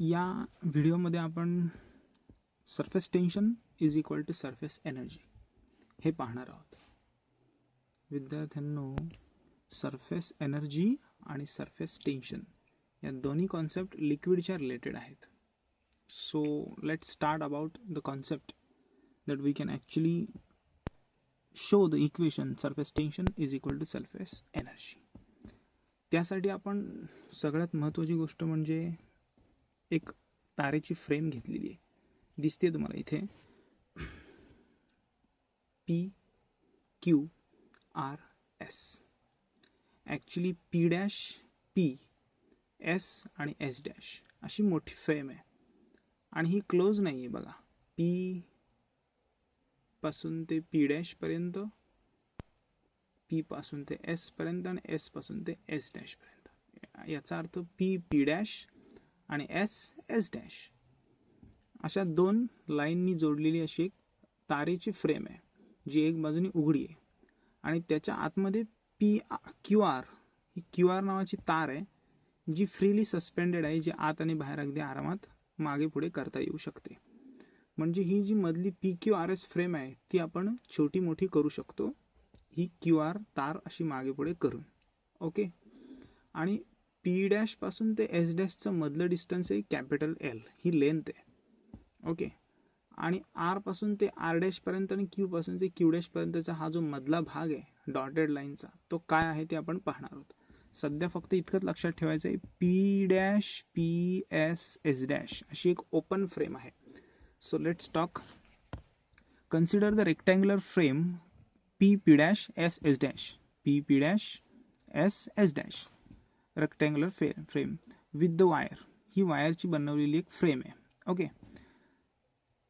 या व्हिडिओमध्ये आपण surface tension is equal to surface energy हे पाहणार आहोत. विद्यार्थ्यांनो, सरफेस एनर्जी आणि सरफेस टेन्शन या दोन्ही कॉन्सेप्ट लिक्विडच्या रिलेटेड आहेत. So let's start about the concept that we can actually show the equation surface tension is equal to surface energy. त्यासाठी आपण सगळ्यात महत्त्वाची गोष्ट म्हणजे एक तारेची फ्रेम घेतलेली आहे. दिसते तुम्हाला इथे PQRS. Actually P', P, S आणि S' अशी मोठी फ्रेम आहे आणि ही क्लोज नाही आहे बघा. P पासून ते P' पर्यंत, P पासून ते S पर्यंत आणि S पासून ते S' पर्यंत. याचा अर्थ P' आणि S' अशा दोन लाईननी जोडलेली अशी एक तारेची फ्रेम आहे जी एक बाजूने उघडी आहे आणि त्याच्या आतमध्ये QR ही QR नावाची तार आहे जी फ्रीली सस्पेंडेड आहे, जी आत आणि बाहेर अगदी आरामात मागे पुढे करता येऊ शकते. म्हणजे ही जी मधली PQRS फ्रेम आहे ती आपण छोटी मोठी करू शकतो ही QR तार अशी मागे पुढे करून. ओके. आणि P' पासून ते S' मधलं डिस्टन्स आहे कॅपिटल L, ही लेंथ आहे. ओके. आणि R पासून ते R' पर्यंत आणि Q पासून ते Q' पर्यंतचा हा जो मधला भाग आहे डॉटेड लाईनचा तो काय आहे ते आपण पाहणार आहोत. सध्या फक्त इतकंच लक्षात ठेवायचं आहे, P', PS, S' अशी एक ओपन फ्रेम आहे. So let's talk. Consider the rectangular frame P', S', P', S', rectangular frame with the wire. ही वायरची बनवलेली एक फ्रेम आहे. Okay.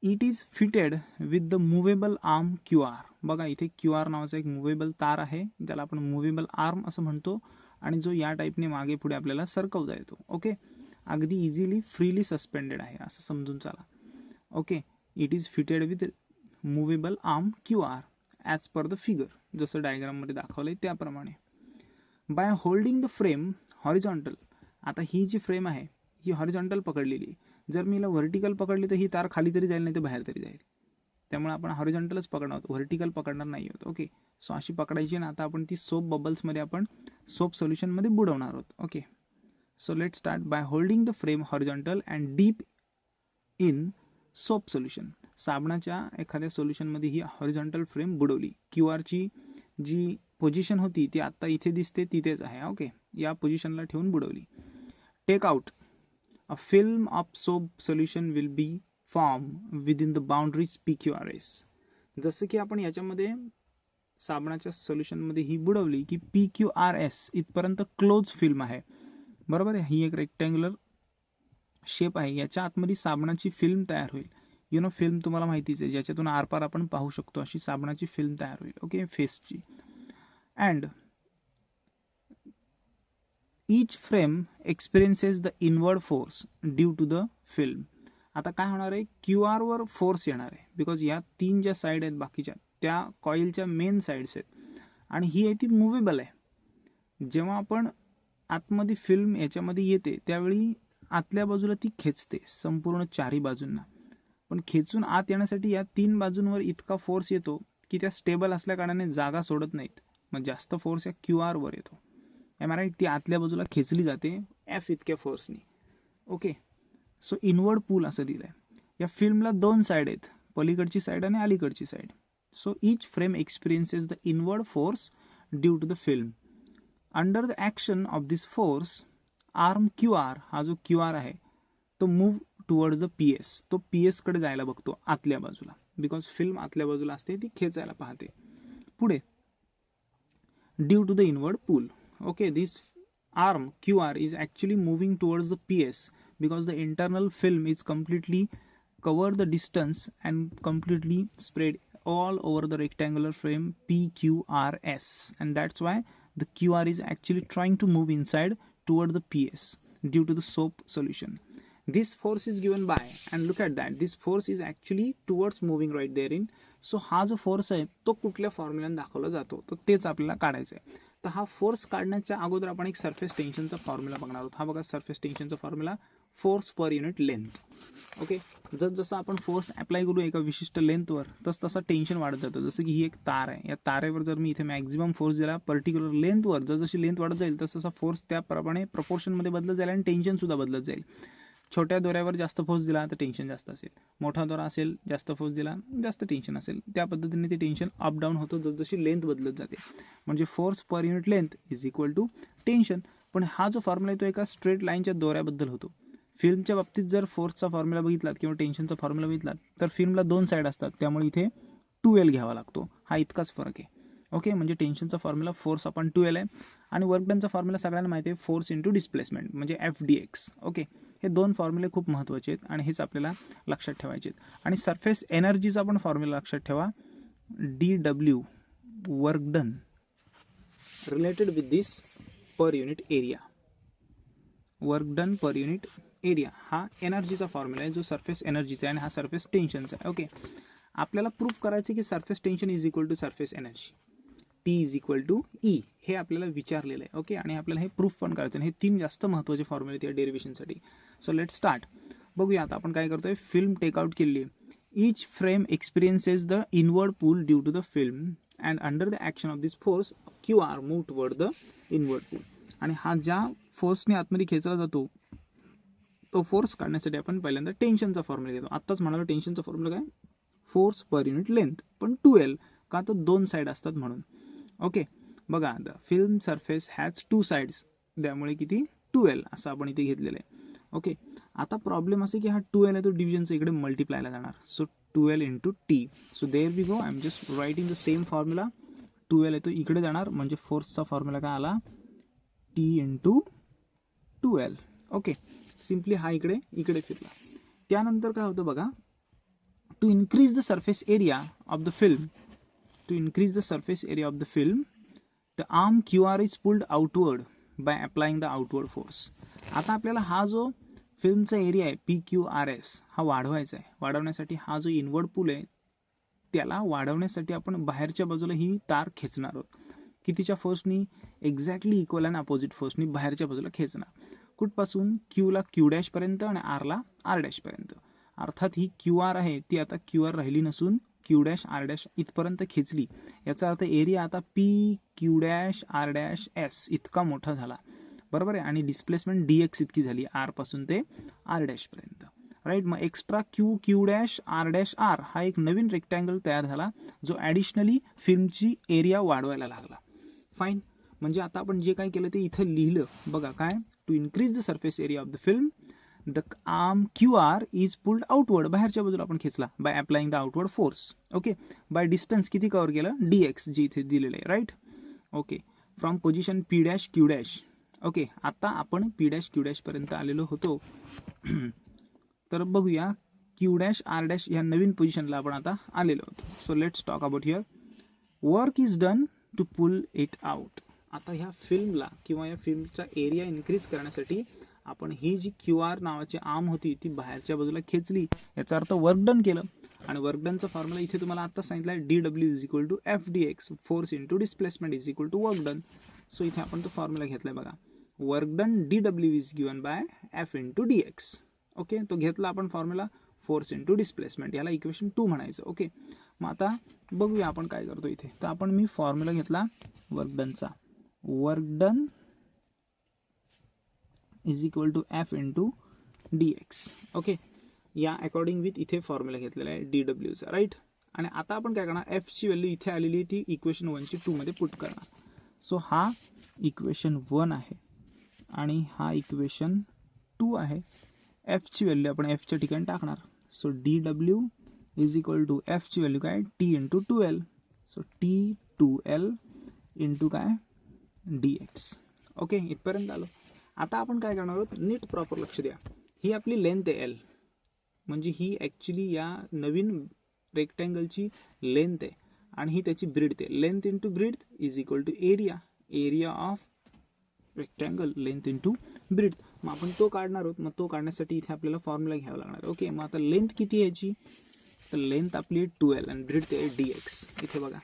It is fitted with the movable arm QR. बघा इथे QR नावाचा एक मुव्हेबल तार आहे, त्याला आपण मुव्हेबल आर्म असं म्हणतो आणि जो या टाईपने मागे पुढे आपल्याला सरकवता येतो. ओके. अगदी इझिली फ्रीली सस्पेंडेड आहे असं समजून चला. Okay. It is fitted with movable arm QR as per the figure, जसं डायग्राममध्ये दाखवलं आहे त्याप्रमाणे. Bye holding the frame horizontal. आता ही जी फ्रेम आहे ही हॉरिझॉन्टल पकडलेली आहे. जर मी हिला व्हर्टिकल पकडली तर ही तार खाली तरी जाईल नाही तर बाहेर तरी जाईल. त्यामुळे आपण हॉरिझॉन्टलच पकडणार आहोत, व्हर्टिकल पकडणार नाही आहोत. ओके. सो अशी पकडायची ना. आता आपण ती सोप बबल्समध्ये आपण सोप सोल्युशनमध्ये बुडवणार आहोत. Okay. So let start. By holding the frame horizontal and deep in soap solution. साबणाच्या एखाद्या सोल्युशनमध्ये ही हॉरिझॉन्टल फ्रेम बुडवली. QRची जी पोझिशन होती ती आत्ता इथे दिसते तिथेच आहे. ओके. या पोझिशनला ठेवून बुडवली. Take out. A film of soap solution will be form within the boundaries PQRS. जसं की आपण याच्यामध्ये साबणाच्या सोल्युशनमध्ये ही बुडवली की PQRS इथपर्यंत क्लोज फिल्म आहे. बरोबर आहे. ही एक रेक्टँग्युलर शेप आहे, याच्या आतमध्ये साबणाची फिल्म तयार होईल. फिल्म तुम्हाला माहितीच आहे, ज्याच्यातून आरपार आपण पाहू शकतो अशी साबणाची फिल्म तयार होईल. ओके. फेसची. And each frame experiences the inward force due to the film. आता काय होणार आहे, QR वर फोर्स येणार आहे बिकॉज या तीन ज्या साईड आहेत बाकीच्या त्या कॉईलच्या मेन साईड्स आहेत आणि ही आहे ती मुव्हेबल आहे. जेव्हा आपण आतमध्ये फिल्म याच्यामध्ये येते त्यावेळी आतल्या बाजूला ती खेचते संपूर्ण चारही बाजूंना, पण खेचून आत येण्यासाठी या तीन बाजूंवर इतका फोर्स येतो की त्या स्टेबल असल्या कारणाने जागा सोडत नाहीत. मग जास्त फोर्स या QR वर येतो. Am I right. ती आतल्या बाजूला खेचली जाते F इतक्या फोर्सनी. ओके. सो इनवर्ड पूल असं दिलं आहे. या फिल्मला दोन साईड आहेत, पलीकडची साईड आणि अलीकडची side. So each frame experiences the inward force due to the film. Under the action of this force arm QR, हा जो QR आहे तो मूव्ह टुवर्ड द PS. तो PS कडे जायला बघतो आतल्या बाजूला बिकॉज फिल्म आतल्या बाजूला असते, ती खेचायला पाहते. पुढे due to the inward pull. Okay. This arm QR is actually moving towards the PS because the internal film is completely cover the distance and completely spread all over the rectangular frame PQRS, and that's why the QR is actually trying to move inside toward the PS due to the soap solution. This force is given by, and look at that, this force is actually towards moving right there in. So हा जो force आहे तो कुठल्या फॉर्म्युलाने दाखवला जातो तर तेच आपल्याला काढायचं आहे. तर हा फोर्स काढण्याच्या अगोदर आपण एक सरफेस टेन्शनचा फॉर्म्युला बघणार आहोत. हा बघा सरफेस टेन्शनचा formula force per unit length. Okay, जसं आपण फोर्स अप्लाय करू एका विशिष्ट लेंथवर तसं टेन्शन वाढत जातं. जसं की ही एक तार आहे, या तारेवर जर मी इथे मॅक्झिमम फोर्स दिला पर्टिक्युलर लेंथवर, जशी लेंथ वाढत जाईल तसा फोर्स त्याप्रमाणे प्रपोर्शनमध्ये बदलत जाईल आणि टेन्शनसुद्धा बदलत जाईल. छोट्या दोऱ्यावर जास्त फोर्स दिला तर टेन्शन जास्त असेल, मोठा दोरा असेल जास्त फोर्स दिला जास्त टेन्शन असेल. त्या पद्धतीने ते टेन्शन अप डाऊन होतं जशी लेंथ बदलत जाते. म्हणजे force per unit length is equal to tension. पण हा जो फॉर्म्युला आहे तो एका स्ट्रेट लाईनच्या दोऱ्याबद्दल होतो. फिल्मच्या बाबतीत जर फोर्सचा फॉर्म्युला बघितलात किंवा टेन्शनचा फॉर्म्युला बघितलात तर फिल्मला 2 साईड असतात, त्यामुळे इथे 2L घ्यावा लागतो. हा इतकाच फरक आहे. ओके, म्हणजे टेन्शनचा फॉर्म्युला फोर्स अपॉन 2L आहे आणि वर्क डनचा फॉर्म्युला सगळ्यांना माहिती आहे, फोर्स इंटू डिस्प्लेसमेंट म्हणजे FDX. ओके, हे 2 फॉर्म्युले खूप महत्त्वाचे आहेत आणि हेच आपल्याला लक्षात ठेवायचे आहेत. आणि सरफेस एनर्जीचा पण फॉर्म्युला लक्षात ठेवा, DW work done related with this per unit area. Work done per unit area हा एनर्जीचा फॉर्म्युला आहे जो सरफेस एनर्जीचा आहे आणि हा सरफेस टेन्शनचा आहे. ओके, आपल्याला प्रूफ करायचं की surface tension is equal to surface energy, T is equal to E, हे आपल्याला विचारलेलं आहे. ओके, आणि आपल्याला हे प्रूफ पण करायचं आहे. हे 3 जास्त महत्त्वाचे फॉर्म्युले आहेत या डेरिव्हेशनसाठी. So let start. बघूया आता आपण काय करतोय. फिल्म टेकआउट केली आहे. Each frame experiences the inward pull due to the film and under the action of this force QR move toward the inward pull. आणि हा ज्या फोर्सने आतमध्ये खेचला जातो तो फोर्स काढण्यासाठी आपण पहिल्यांदा टेन्शनचा फॉर्म्युला घेतो. आत्ताच म्हणालो टेन्शनचा फॉर्म्युला काय, फोर्स पर युनिट लेंथ, पण 2L का तर 2 साईड असतात म्हणून. ओके, बघा the film surface has 2 sides, त्यामुळे किती 2L असं आपण इथे घेतलेलं आहे. ओके, आता प्रॉब्लेम असे की हा 2L आहे तो डिव्हिजनचा इकडे मल्टिप्लायला जाणार. So 2L into T. So there we go, I am just writing the same formula. 2L आहे तो इकडे जाणार म्हणजे फोर्सचा फॉर्म्युला काय आला, T into 2L. Okay, simply हा इकडे फिरला. त्यानंतर काय होतं बघा, to increase the surface area of the film, the arm QR is pulled outward by applying the outward force. आता आपल्याला हा जो फिल्मचा एरिया आहे PQRS हा वाढवायचा आहे. वाढवण्यासाठी हा जो इनवर्ड पूल आहे त्याला वाढवण्यासाठी आपण बाहेरच्या बाजूला ही तार खेचणार आहोत. कितीच्या फोर्सनी, एक्झॅक्टली इक्वल आणि अपोजिट फोर्सनी बाहेरच्या बाजूला खेचणार. कुठपासून, Qला Q' पर्यंत आणि Rला R' पर्यंत. अर्थात ही QR आहे ती आता QR राहिली नसून Q' R' इथपर्यंत खेचली. याचा अर्थ एरिया आता PQ' R' इतका मोठा झाला, बरोबर आहे. आणि डिस्प्लेसमेंट DX इतकी झाली, R पासून ते R' पर्यंत, राईट. मग एक्स्ट्रा Q' R' हा एक नवीन रेक्टँगल तयार झाला जो ॲडिशनली फिल्मची एरिया वाढवायला लागला. फाईन. म्हणजे आता आपण जे काय केलं ते इथं लिहिलं बघा, काय, to increase the surface area of the film the arm QR is pulled outward, बाहेरच्या बाजूला आपण खेचला by applying the outward force. Okay, by distance किती कव्हर केलं, DX जे इथे दिलेलं आहे, right. Okay, from position P'Q'. Okay, आता आपण P'Q' पर्यंत आलेलो होतो. तर बघूया Q' R' या नवीन पोझिशनला आपण आता आलेलो होतो. So let's talk about here. Work is done to pull it out. आता ह्या फिल्मला किंवा या फिल्मचा एरिया इन्क्रीज करण्यासाठी आपण ही जी QR नावाची आर्म होती ती बाहेरच्या बाजूला खेचली. याचा अर्थ वर्क डन केलं. आणि वर्क डनचा फॉर्म्युला इथे तुम्हाला आता सांगितलं आहे, DW is equal to FDX, force into displacement is equal to work done. So इथे आपण तो फॉर्म्युला घेतलाय बघा, work done DW is given by F into DX. Okay, तो घेतला आपण फॉर्म्युला, फोर्स इंटू डिस्प्लेसमेंट, याला इक्वेशन 2 म्हणायचं. ओके, मग आता बघूया आपण काय करतो इथे. तर मी फॉर्म्युला घेतला वर्क डनचा, work done is equal to F into DX. Okay, या अकॉर्डिंग विथ इथे फॉर्म्युला घेतलेला आहे DWचा, राईट. आणि आता आपण काय करणार, Fची व्हॅल्यू इथे आलेली आहे ती इक्वेशन 1ची 2 मध्ये पुट करणार. सो हा इक्वेशन 1 आहे आणि हा इक्वेशन 2 आहे. Fची व्हॅल्यू आपण Fच्या ठिकाणी टाकणार. So DW is equal to Fची व्हॅल्यू काय, T into 2L. So T2L into काय, DX. ओके, इथपर्यंत आलो. आता आपण काय करणार आहोत, नीट प्रॉपर लक्ष द्या. ही आपली लेंथ आहे L, म्हणजे ही ॲक्च्युली या नवीन रेक्टँगलची लेंथ आहे आणि ही त्याची ब्रीड्थ आहे. Length into breadth is equal to area of rectangle, length into breadth. मग आपण तो काढणार आहोत. मग तो काढण्यासाठी इथे आपल्याला फॉर्म्युला घ्यावा लागणार. ओके, मग आता लेंथ किती आहे याची, तर लेंथ आपली 2L आणि ब्रीड्थ आहे DX. इथे बघा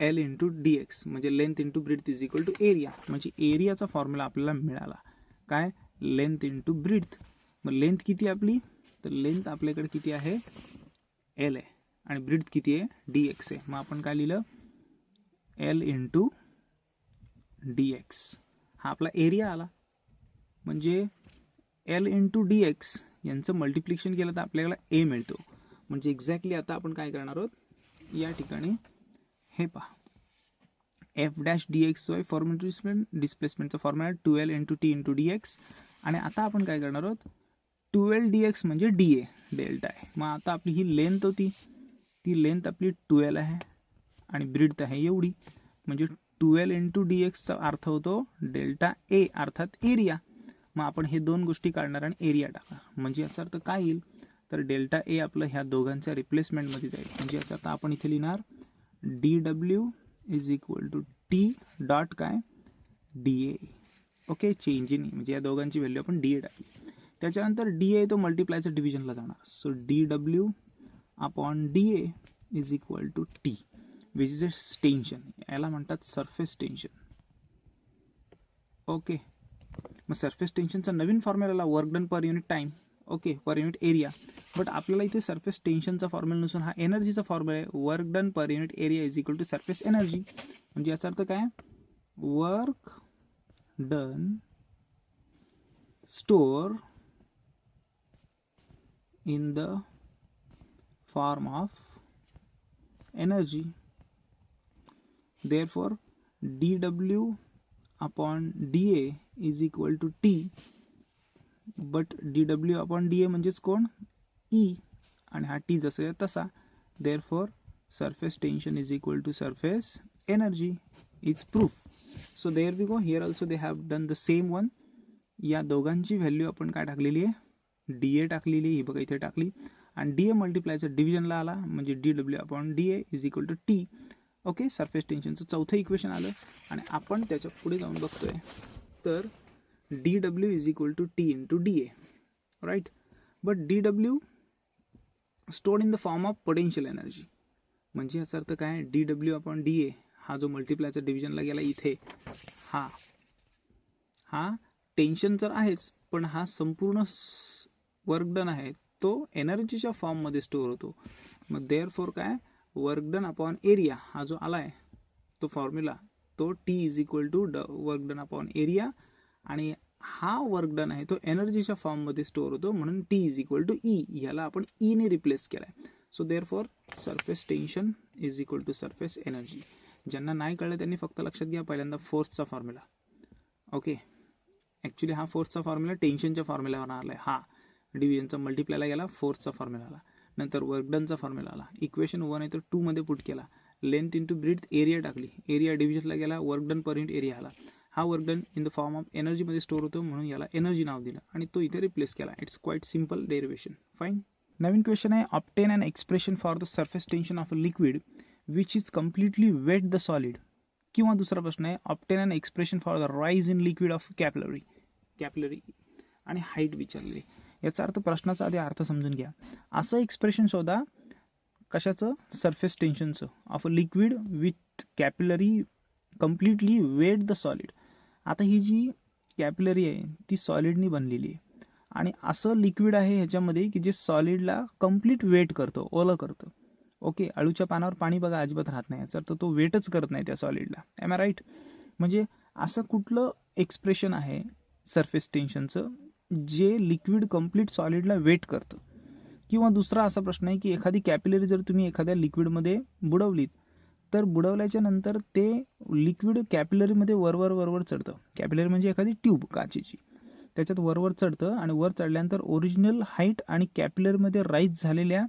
L इंटू DX म्हणजे length into breadth is equal to area. म्हणजे एरियाचा फॉर्म्युला आपल्याला मिळाला काय, लेंथ इंटू ब्रीथ. मग लेंथ किती आपली, तर लेंथ आपल्याकडे किती आहे, एल आहे, आणि ब्रीथ किती आहे, डी एक्स आहे. मग आपण काय लिहिलं, एल इंटू डी एक्स. हा आपला एरिया आला. म्हणजे एल इंटू डी एक्स यांचं मल्टिप्लिकेशन केलं तर आपल्याला ए मिळतो. म्हणजे एक्झॅक्टली आता आपण काय करणार आहोत, या ठिकाणी हे पहा, F dash D X Y formula, डिस्प्लेसमेंटचा formula 2L into T into D X. आणि आता आपण काय करणार आहोत, 2L डी एक्स म्हणजे डी ए डेल्टा आहे. मग आता आपली ही लेंथ होती, ती लेंथ आपली 2L आहे आणि ब्रीथ आहे एवढी. म्हणजे 2L इंटू डी एक्सचा अर्थ होतो डेल्टा ए अर्थात एरिया. मग आपण हे दोन गोष्टी काढणार आणि एरिया टाकणार. म्हणजे याचा अर्थ काय येईल, तर डेल्टा ए आपलं ह्या दोघांच्या रिप्लेसमेंटमध्ये जाईल. म्हणजे याचा अर्थ आपण इथे लिहिणार D W is equal to T dot काय, D A. Okay, change in, म्हणजे या दोघांची व्हॅल्यू आपण डी ए टाकली. त्याच्यानंतर डी ए तो मल्टिप्लायचं डिव्हिजनला जाणार. So D W upon D A is equal to T which is a tension. याला म्हणतात सरफेस टेन्शन. ओके, मग सरफेस टेन्शनचा नवीन formula work done per unit time, okay, per unit area. But आपल्याला इथे सरफेस टेन्शनचा फॉर्म्युला नसून हा एनर्जीचा फॉर्म्युला आहे. Work done per unit area is equal to surface energy. म्हणजे याचा अर्थ काय, work done store in the form of energy. Therefore dw upon dA is equal to T, but dw upon dA म्हणजेच कोण, E, आणि हा T जसा तसा. Therefore surface tension is equal to surface energy. It's proof. So there we go. Here also they have done the same one. या दोघांची value आपण काय टाकलेली आहे, dA टाकलेली, ही बघा इथे टाकली, आणि dA मल्टिप्लायचा डिव्हिजनला आला. म्हणजे dw upon dA is equal to T. Okay, surface टेन्शनचं चौथं इक्वेशन आलं. आणि आपण त्याच्या पुढे जाऊन बघतोय, तर D W is equal to T into D A, right. But D W stored in the form of potential energy. म्हणजे याचा अर्थ काय, D W upon D A हा जो मल्टिप्लायचा डिव्हिजनला गेला इथे, हा टेन्शन तर आहेच, पण हा संपूर्ण वर्क डन आहे तो एनर्जीच्या फॉर्ममध्ये स्टोअर होतो. मग देअरफॉर काय, वर्क डन अपॉन एरिया हा जो आला आहे तो फॉर्म्युला, तो T is equal to work done upon area, आणि हा वर्क डन आहे तो एनर्जीच्या फॉर्ममध्ये स्टोअर होतो, म्हणून T is equal to E. ह्याला आपण ईने रिप्लेस केला आहे. So therefore surface tension is equal to surface energy. ज्यांना नाही कळलं त्यांनी फक्त लक्षात घ्या पहिल्यांदा फोर्सचा फॉर्म्युला. ओके, ॲक्च्युली हा फोर्सचा फॉर्म्युला टेन्शनच्या फॉर्म्युलावर आला आहे. हा डिव्हिजनचा मल्टिप्लायला गेला, फोर्सचा फॉर्म्युला आला. नंतर वर्क डनचा फॉर्म्युला आला, इक्वेशन 1 आहे तर 2 मध्ये पुट केला, लेंथ इंटू ब्रीथ एरिया टाकली, एरिया डिव्हिजनला गेला, work done per unit area आला. हा work done in the form of एनर्जीमध्ये स्टोअर होतो, म्हणून याला एनर्जी नाव दिलं आणि तो इथे रिप्लेस केला. It's quite simple derivation. Fine. नवीन क्वेश्चन आहे, obtain an expression for the surface tension of a liquid which is completely wet the solid. किंवा दुसरा प्रश्न आहे, obtain an expression for the rise in liquid of capillary आणि height विचारलेली. याचा अर्थ, प्रश्नाचा आधी अर्थ समजून घ्या. असं एक्सप्रेशन शोधा कशाचं, सरफेस टेन्शनचं, of a liquid with capillary completely wet the solid. आता ही जी कॅपिलरी आहे ती सॉलिडनी बनलेली आहे, आणि असं लिक्विड आहे ह्याच्यामध्ये की जे सॉलिडला कम्प्लीट वेट करतं, ओलं करतं. ओके, अळूच्या पानावर पाणी बघा अजिबात राहत नाही, याचा अर्थ तो वेटच करत नाही त्या सॉलिडला. M I right. म्हणजे असं कुठलं एक्सप्रेशन आहे सरफेस टेन्शनचं जे लिक्विड कम्प्लीट सॉलिडला वेट करतं. किंवा दुसरा असा प्रश्न आहे की एखादी कॅपिलरी जर तुम्ही एखाद्या लिक्विडमध्ये बुडवलीत, तर बुडवल्याच्या नंतर ते लिक्विड कॅपिलरीमध्ये वरवर चढतं. कॅपिलरी म्हणजे एखादी ट्यूब काचेची, त्याच्यात वरवर चढतं, आणि वर चढल्यानंतर ओरिजिनल हाईट आणि कॅपिलरीमध्ये राईज झालेल्या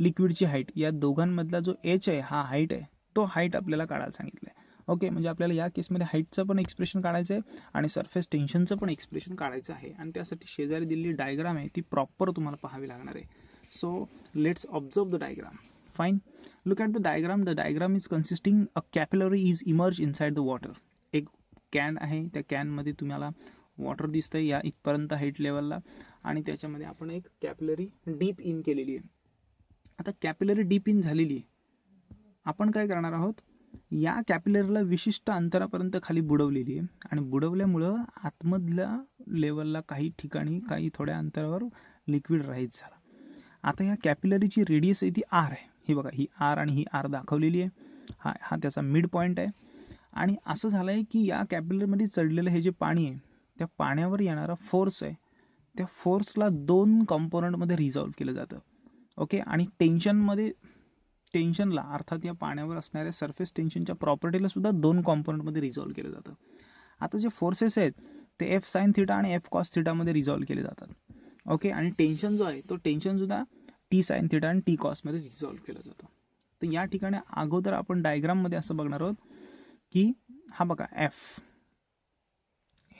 लिक्विडची हाईट, या दोघांमधला जो एच आहे हा हाईट आहे, तो हाईट आपल्याला काढायला सांगितलं आहे. ओके, म्हणजे आपल्याला या केसमध्ये हाईटचं पण एक्सप्रेशन काढायचं आहे आणि सरफेस टेन्शनचं पण एक्सप्रेशन काढायचं आहे, आणि त्यासाठी शेजारी दिलेली डायग्राम आहे ती प्रॉपर तुम्हाला पाहावी लागणार आहे. So let's observe the diagram. Fine. Look at the diagram. The diagram is consisting a capillary is emerge inside the water. एक कॅन आहे, त्या कॅनमध्ये तुम्हाला वॉटर दिसतंय या इथपर्यंत हाईट लेवलला, आणि त्याच्यामध्ये आपण एक कॅपिलरी डीप इन केलेली आहे. आता कॅपिलरी डीप इन झालेली आहे, आपण काय करणार आहोत, या कॅपिलरीला विशिष्ट अंतरापर्यंत खाली बुडवलेली आहे आणि बुडवल्यामुळं आतमधल्या लेवलला काही ठिकाणी काही थोड्या अंतरावर लिक्विड राईज झाला. आता या कॅपिलरीची रेडियस आहे ती आर आहे. ही बघा, ही आर आणि ही आर दाखवलेली आहे. हा त्याचा मिड पॉईंट आहे. आणि असं झालं आहे की या कॅपिलरीमध्ये चढलेलं हे जे पाणी आहे त्या पाण्यावर येणारा फोर्स आहे त्या फोर्सला 2 कॉम्पोनंटमध्ये रिझॉल्व्ह केलं जातं. ओके. आणि टेन्शनला अर्थात या पाण्यावर असणाऱ्या सरफेस टेन्शनच्या प्रॉपर्टीला सुद्धा 2 कॉम्पोनंटमध्ये रिझॉल्व्ह केलं जातं. आता जे फोर्सेस आहेत ते एफ साइन थिटा आणि एफ कॉस थिटामध्ये रिझॉल्व्ह केले जातात. ओके. आणि टेन्शन जो आहे तो टेन्शनसुद्धा टी साइन थिटा आणि टी कॉसमध्ये रिझॉल्व्ह केलं जातं. तर या ठिकाणी अगोदर आपण डायग्राममध्ये असं बघणार आहोत की हा बघा एफ,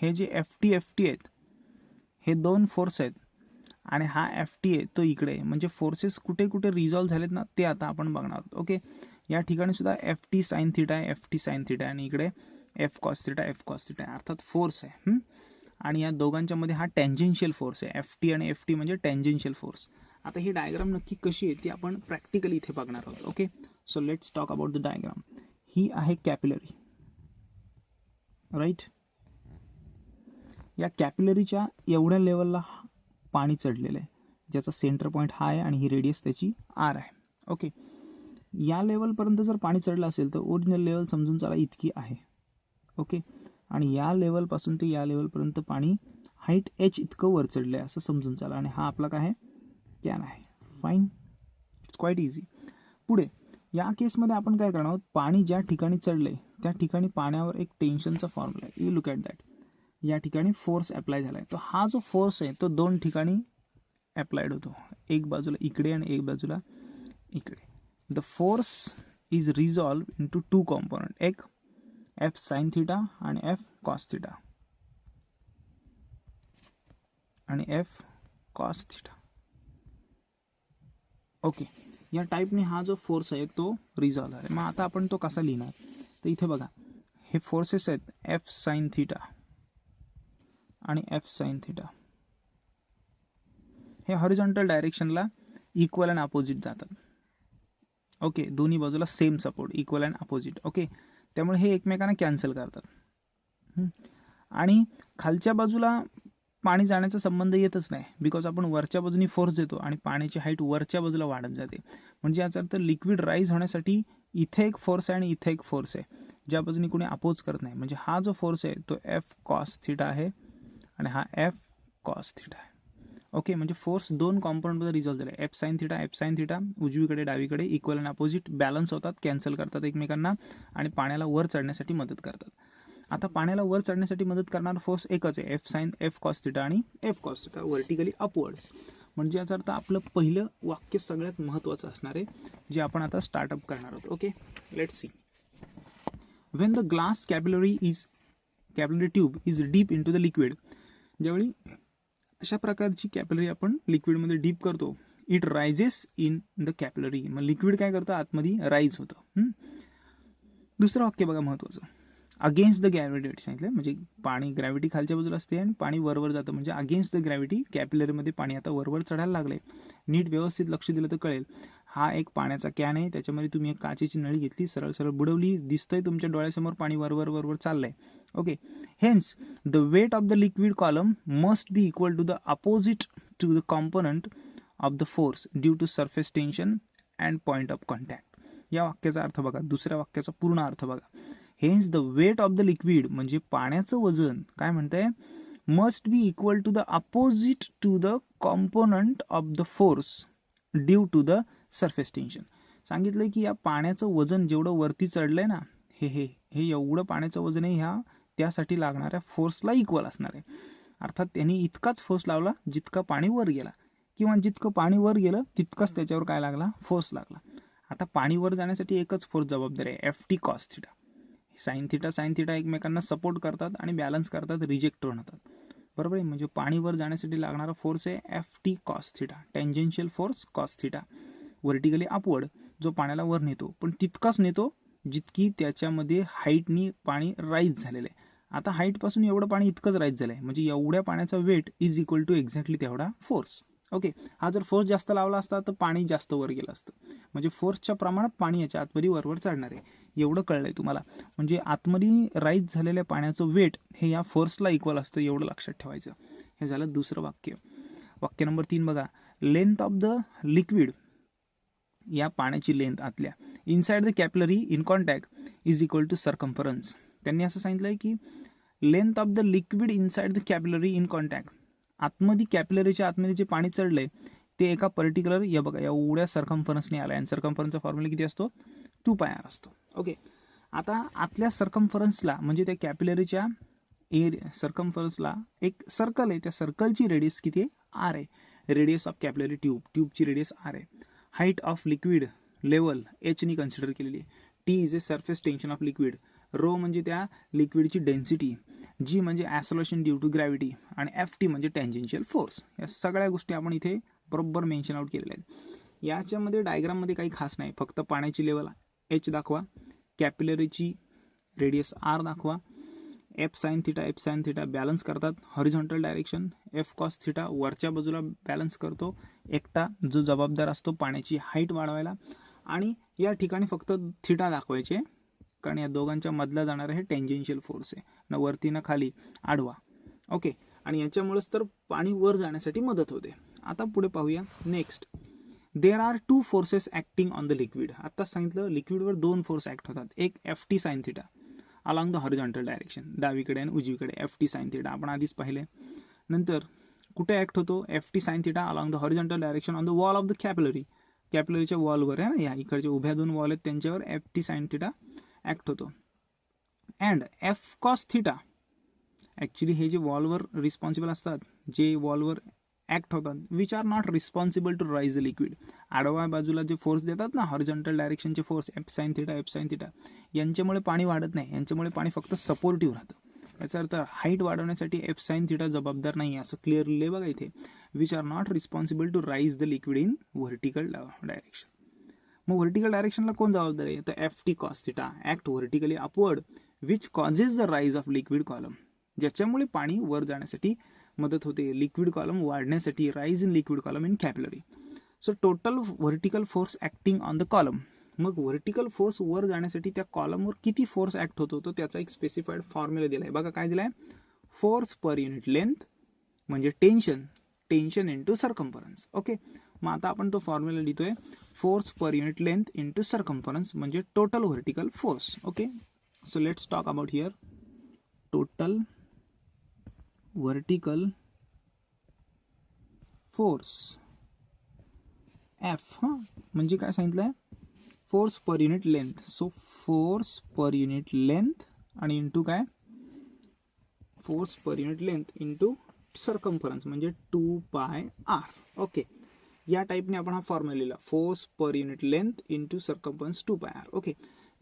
हे जे एफ टी आहेत हे 2 फोर्स आहेत आणि हा एफ टी आहे तो इकडे आहे. म्हणजे फोर्सेस कुठे कुठे रिझॉल्व्ह झालेत ना ते आता आपण बघणार आहोत. ओके. या ठिकाणी सुद्धा एफ टी साइन थिटा आहे, एफ टी साइन थिटा आणि इकडे एफ कॉस थिटा अर्थात फोर्स आहे. आणि या दोघांच्या मध्ये हा टँजेन्शियल फोर्स आहे. एफ टी आणि एफ टी म्हणजे टँजेन्शियल फोर्स. आता ही डायग्राम नक्की कशी आहे ती आपण प्रॅक्टिकली इथे बघणार आहोत. Okay. So let's talk about the diagram. ही आहे कॅपिलरी, राईट. या कॅपिलरीच्या एवढ्या लेवलला पाणी चढलेलं आहे ज्याचा सेंटर पॉईंट हा आहे आणि ही रेडियस त्याची आर आहे. ओके. या लेवलपर्यंत जर पाणी चढलं असेल तर ओरिजिनल लेवल समजून चला इतकी आहे. ओके. आणि या लेवलपासून ते या लेवलपर्यंत पाणी हाईट एच इतकं वर चढलं आहे असं समजून चला. आणि हा आपला काय आहे, कॅन आहे. Fine, it's quite easy. पुढे या केसमध्ये आपण काय करणार आहोत, पाणी ज्या ठिकाणी चढलंय त्या ठिकाणी पाण्यावर एक टेन्शनचा फॉर्म्युला आहे. You look at that. या ठिकाणी फोर्स अप्लाय झाला आहे. तो हा जो फोर्स आहे तो 2 ठिकाणी अप्लाइड होतो, एक बाजूला इकडे आणि एक बाजूला इकडे. The force is resolve into 2 component, एक एफ साइन थिटा आणि एफ कॉस थिटा आणि एफ कॉस थिटा. ओके. या टाईपने हा जो फोर्स आहे तो रिझॉल्व्ह आहे. मग आता आपण तो कसा लिहिणार, तर इथे बघा हे फोर्सेस आहेत एफ साइन थिटा आणि एफ साइन थिटा. हे हॉरिझॉन्टल डायरेक्शनला इक्वल अँड अपोजिट जातात. ओके. दोन्ही बाजूला same support, equal and opposite. Okay. त्यामुळे हे एकमेकांना कॅन्सल करतात. आणि खालच्या बाजूला पाणी जाण्याचा संबंध येतच नाही बिकॉज आपण वरच्या बाजूनी फोर्स देतो आणि पाण्याची हाईट वरच्या बाजूला वाढत जाते. म्हणजे याचा अर्थ लिक्विड राईज होण्यासाठी इथे एक फोर्स आहे आणि इथे एक फोर्स आहे ज्या बाजूनी कोणी अपोज करत नाही. म्हणजे हा जो फोर्स आहे तो एफ कॉस थिटा आहे आणि हा एफ कॉस थिटा आहे. ओके. म्हणजे फोर्स 2 कॉम्पोनंटमध्ये रिझॉल्व्ह झाले. एफ साइन थिटा उजवीकडे डावीकडे इक्वल अँड अपोजिट बॅलन्स होतात, कॅन्सल करतात एकमेकांना आणि पाण्याला वर चढण्यासाठी मदत करतात. आता पाण्याला वर चढण्यासाठी मदत करणारा फोर्स एकच आहे, एफ कॉस थिटा आणि F cos theta vertically upward. म्हणजे याचा अर्थ आपलं पहिलं वाक्य सगळ्यात महत्त्वाचं असणार आहे जे आपण आता स्टार्टअप करणार आहोत. Okay. Let's see. When the glass capillary tube is dip into the liquid, ज्यावेळी अशा प्रकारची कॅपिलरी आपण लिक्विडमध्ये डीप करतो, it rises in the capillary. मग लिक्विड काय करतं, आतमध्ये राईज होतं. दुसरं वाक्य बघा महत्त्वाचं, अगेन्स्ट द ग्रॅव्हिटी सांगितलं. म्हणजे पाणी ग्रॅव्हिटी खालच्या बाजूला असते आणि पाणी वरवर जातं. म्हणजे अगेन्स्ट द ग्रॅव्हिटी कॅपिलरीमध्ये पाणी आता वरवर चढायला लागलंय. नीट व्यवस्थित लक्ष दिलं तर कळेल. हा एक पाण्याचा कॅन आहे, त्याच्यामध्ये तुम्ही एक काचेची नळी घेतली, सरळ सरळ बुडवली, दिसतंय तुमच्या डोळ्यासमोर पाणी वरवर चाललंय. ओके. Hence the weight of the liquid column must be equal to the opposite to the component of the force due to surface tension and point of contact. या वाक्याचा अर्थ बघा, दुसऱ्या वाक्याचा पूर्ण अर्थ बघा. Hence the weight of the liquid म्हणजे पाण्याचं वजन काय म्हणतंय, must be equal to the opposite to the component of the force due to the surface tension. सांगितलंय की या पाण्याचं वजन जेवढं वरती चढलंय ना, हे एवढं पाण्याचं वजन आहे ह्या त्यासाठी लागणाऱ्या फोर्सला इक्वल असणार आहे. अर्थात त्यांनी इतकाच फोर्स लावला जितकं पाणी वर गेला, किंवा जितकं पाणी वर गेलं तितकाच त्याच्यावर काय लागला, फोर्स लागला. आता पाणी वर जाण्यासाठी एकच फोर्स जबाबदार आहे, F T cos theta. Sine theta एकमेकांना सपोर्ट करतात आणि बॅलन्स करतात, रिजेक्ट होतात. बरोबर आहे. म्हणजे पाणी वर जाण्यासाठी लागणारा फोर्स आहे F T cos theta, tangential force cos theta, vertically upward, जो पाण्याला वर नेतो, पण तितकाच नेतो जितकी त्याच्यामध्ये हाईटनी पाणी राईज झालेलं आहे. आता हाईटपासून एवढं पाणी इतकंच राईज झालं आहे, म्हणजे एवढ्या पाण्याचा weight is equal to exactly तेवढा फोर्स. ओके, हा जर फोर्स जास्त लावला असता तर पाणी जास्त वर गेलं असतं, म्हणजे फोर्सच्या प्रमाणात पाणी याच्या आतमध्ये वरवर चढणार आहे, एवढं कळलंय तुम्हाला. म्हणजे आतमध्ये राईज झालेल्या पाण्याचं वेट हे या फोर्सला इक्वल असतं, एवढं लक्षात ठेवायचं. हे झालं दुसरं वाक्य. वाक्य नंबर 3 बघा, लेंथ ऑफ द लिक्विड, या पाण्याची लेंथ आतल्या inside the capillary in contact is equal to circumference. त्यांनी असं सांगितलंय की length of the liquid inside the capillary in contact, आतमध्ये कॅपिलरीच्या आतमध्ये जे पाणी चढलंय ते एका पर्टिक्युलर, या बघा एवढ्या सर्कम्फरन्सने आलं, आणि सर्कम्फरन्सचा फॉर्म्युला किती असतो, 2πr असतो. ओके, आता आतल्या सर्कम्फरन्सला म्हणजे त्या कॅपिलरीच्या सर्कम्फरन्सला एक सर्कल आहे, त्या सर्कलची रेडियस किती आहे, आर आहे. रेडियस ऑफ कॅपिलरी ट्यूबची रेडियस आर आहे. हाईट ऑफ लिक्विड लेवल एचनी कन्सिडर केलेली आहे. T is a surface tension of liquid, rho म्हणजे त्या लिक्विडची डेन्सिटी, जी म्हणजे ॲसोलेशन ड्यू टू ग्रॅव्हिटी, आणि FT म्हणजे टँजेन्शियल फोर्स. या सगळ्या गोष्टी आपण इथे बरोबर मेन्शन आउट केलेल्या आहेत. याच्यामध्ये डायग्राममध्ये काही खास नाही, फक्त पाण्याची लेवल H दाखवा, कॅपिलरीची रेडियस R दाखवा, F साइन थिटा बॅलन्स करतात, horizontal direction, F cos theta वरच्या बाजूला बॅलन्स करतो एकटा, जो जबाबदार असतो पाण्याची हाईट वाढवायला, आणि या ठिकाणी फक्त थिटा दाखवायचे, कारण या दोघांच्या मधला जाणारा हे टेंजेन्शियल फोर्स आहे, ना वरती ना खाली, आडवा. ओके, आणि याच्यामुळेच तर पाणी वर जाण्यासाठी मदत होते. आता पुढे पाहूया. Next, there are 2 forces acting on the liquid. आत्ताच सांगितलं लिक्विडवर 2 फोर्स ॲक्ट होतात, एक FT sine theta along the horizontal direction, डावीकडे आणि उजवीकडे FT साइन थिटा आपण आधीच पाहिले. नंतर कुठे ॲक्ट होतो, FT sine theta along the horizontal direction on the wall of the capillary, कॅपिलरीच्या वॉलवर आहे ना, या इकडच्या उभ्या 2 वॉल आहेत त्यांच्यावर FT साइन थिटा ॲक्ट होतो. And F cos theta, actually हे जे वॉलवर रिस्पॉन्सिबल असतात, जे वॉलवर ॲक्ट होतात, which are not responsible to rise the liquid, आडव्या बाजूला जे फोर्स देतात ना हॉरिझॉन्टल डायरेक्शनचे फोर्स, F साइन थिटा, यांच्यामुळे पाणी वाढत नाही, यांच्यामुळे पाणी फक्त सपोर्टिव्ह राहतं. याचा अर्थ हाईट वाढवण्यासाठी F साइन थिटा जबाबदार नाही, असं क्लिअर लिहिले बघा इथे. Which are not responsible to rise the liquid in vertical direction. मग व्हर्टिकल डायरेक्शनला कोण जबाबदार आहे, तर FT cos theta act vertically upward which causes the rise of liquid column, ज्याच्यामुळे पाणी वर जाण्यासाठी मदत होते, लिक्विड कॉलम वाढण्यासाठी, rise in liquid column in capillary. So total vertical force acting on the column. मग व्हर्टिकल फोर्स वर जाण्यासाठी त्या कॉलमवर किती फोर्स ॲक्ट होतो, तो त्याचा एक स्पेसिफाईड फॉर्म्युला दिला आहे बघा. काय दिलाय, फोर्स पर युनिट लेंथ म्हणजे टेन्शन इंटू सर्कम्फरन्स. ओके, मग आता आपण तो फॉर्म्युला लिहितोय, force per unit length into circumference म्हणजे total vertical force. Okay, so let's talk about here total vertical force F. म्हणजे काय सांगितलंय, force per unit length. So force per unit length आणि इंटू काय, force per unit length into circumference म्हणजे 2πr. Okay, या टाईपने आपण हा फॉर्म्युला लिहिला, force per unit length into circumference 2πr. Okay,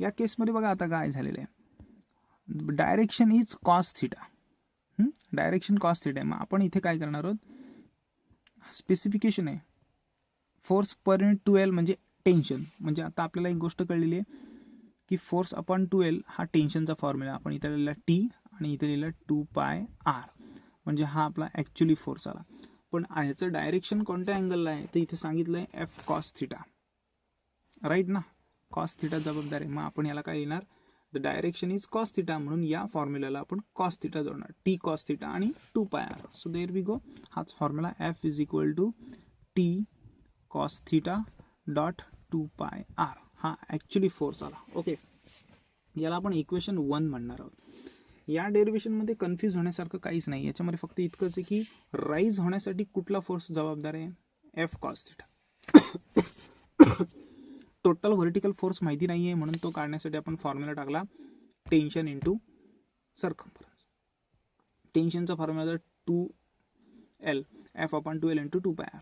या केसमध्ये बघा आता काय झालेलं आहे, direction is cos theta, direction cos theta आहे. मग आपण इथे काय करणार आहोत, स्पेसिफिकेशन आहे फोर्स पर युनिट 2L म्हणजे टेन्शन. म्हणजे आता आपल्याला एक गोष्ट कळलेली आहे की फोर्स अपॉन 2L हा टेन्शनचा फॉर्म्युला, आपण इथे लिहिला T आणि इथे लिहिला 2πr, म्हणजे हा आपला ॲक्च्युली फोर्स आला. पण ह्याचं डायरेक्शन कोणत्या अँगलला आहे, तर इथे सांगितलं आहे F कॉस थिटा, राईट ना, कॉस थिटा जबाबदार आहे. मग आपण याला काय लिहिणार, the direction is cos theta, म्हणून या फॉर्म्युलाला आपण कॉस थिटा जोडणार, T कॉस थिटा आणि 2πr. So there we go, हाच formula F is equal to T cos theta dot 2πr, हा ॲक्च्युली फोर्स आला. ओके, याला आपण इक्वेशन 1 म्हणणार आहोत. या डेरिव्हेशनमध्ये कन्फ्यूज होण्यासारखं काहीच नाही, याच्यामध्ये फक्त इतकंच आहे की राईज होण्यासाठी कुठला फोर्स जबाबदार आहे, F cos theta. Total vertical force माहिती नाही आहे, म्हणून तो काढण्यासाठी आपण फॉर्म्युला टाकला टेन्शन इंटू सर्कम्फरन्स. टेन्शनचा formula 2L, F upon 2L into 2πr.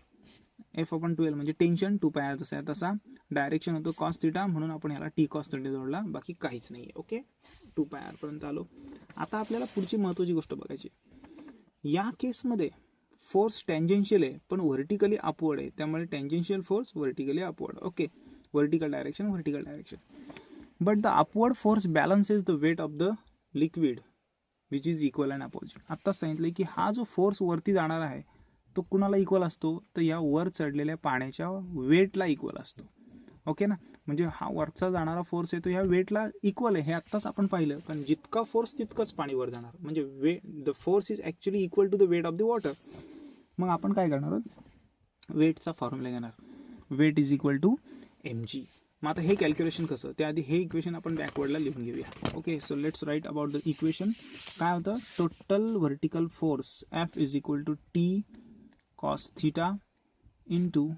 F upon 2L म्हणजे टेन्शन, 2πr जसा आहे तसा, डायरेक्शन होतो कॉस थिटा, म्हणून आपण याला T कॉस थिटा जोडला, बाकी काहीच नाही आहे. ओके, 2πr पर्यंत आलो. आता आपल्याला पुढची महत्त्वाची गोष्ट बघायची, या केसमध्ये फोर्स टँजेन्शियल आहे पण व्हर्टिकली अपवर्ड आहे, त्यामुळे tangential force vertically upward. Okay, vertical direction. But the upward force balances the weight of the liquid which is equal and opposite. आत्ताच सांगितलं की हा जो फोर्स वरती जाणार आहे तो कुणाला इक्वल असतो, तर या वर चढलेल्या पाण्याच्या वेटला इक्वल असतो. ओके ना, म्हणजे हा वरचा जाणारा फोर्स आहे तो ह्या वेटला इक्वल आहे. हे आत्ताच आपण पाहिलं, कारण जितका फोर्स तितकंच पाणी वर जाणार, म्हणजे the force is actually equal to the weight of the water. मग आपण काय करणार आहोत, वेटचा फॉर्म्युला घेणार, weight is equal to mg. मग आता हे कॅल्क्युलेशन कसं, त्याआधी हे इक्वेशन आपण बॅकवर्डला लिहून घेऊया. Okay, so let's write about the equation. काय होतं, total vertical force F is equal to T cos theta into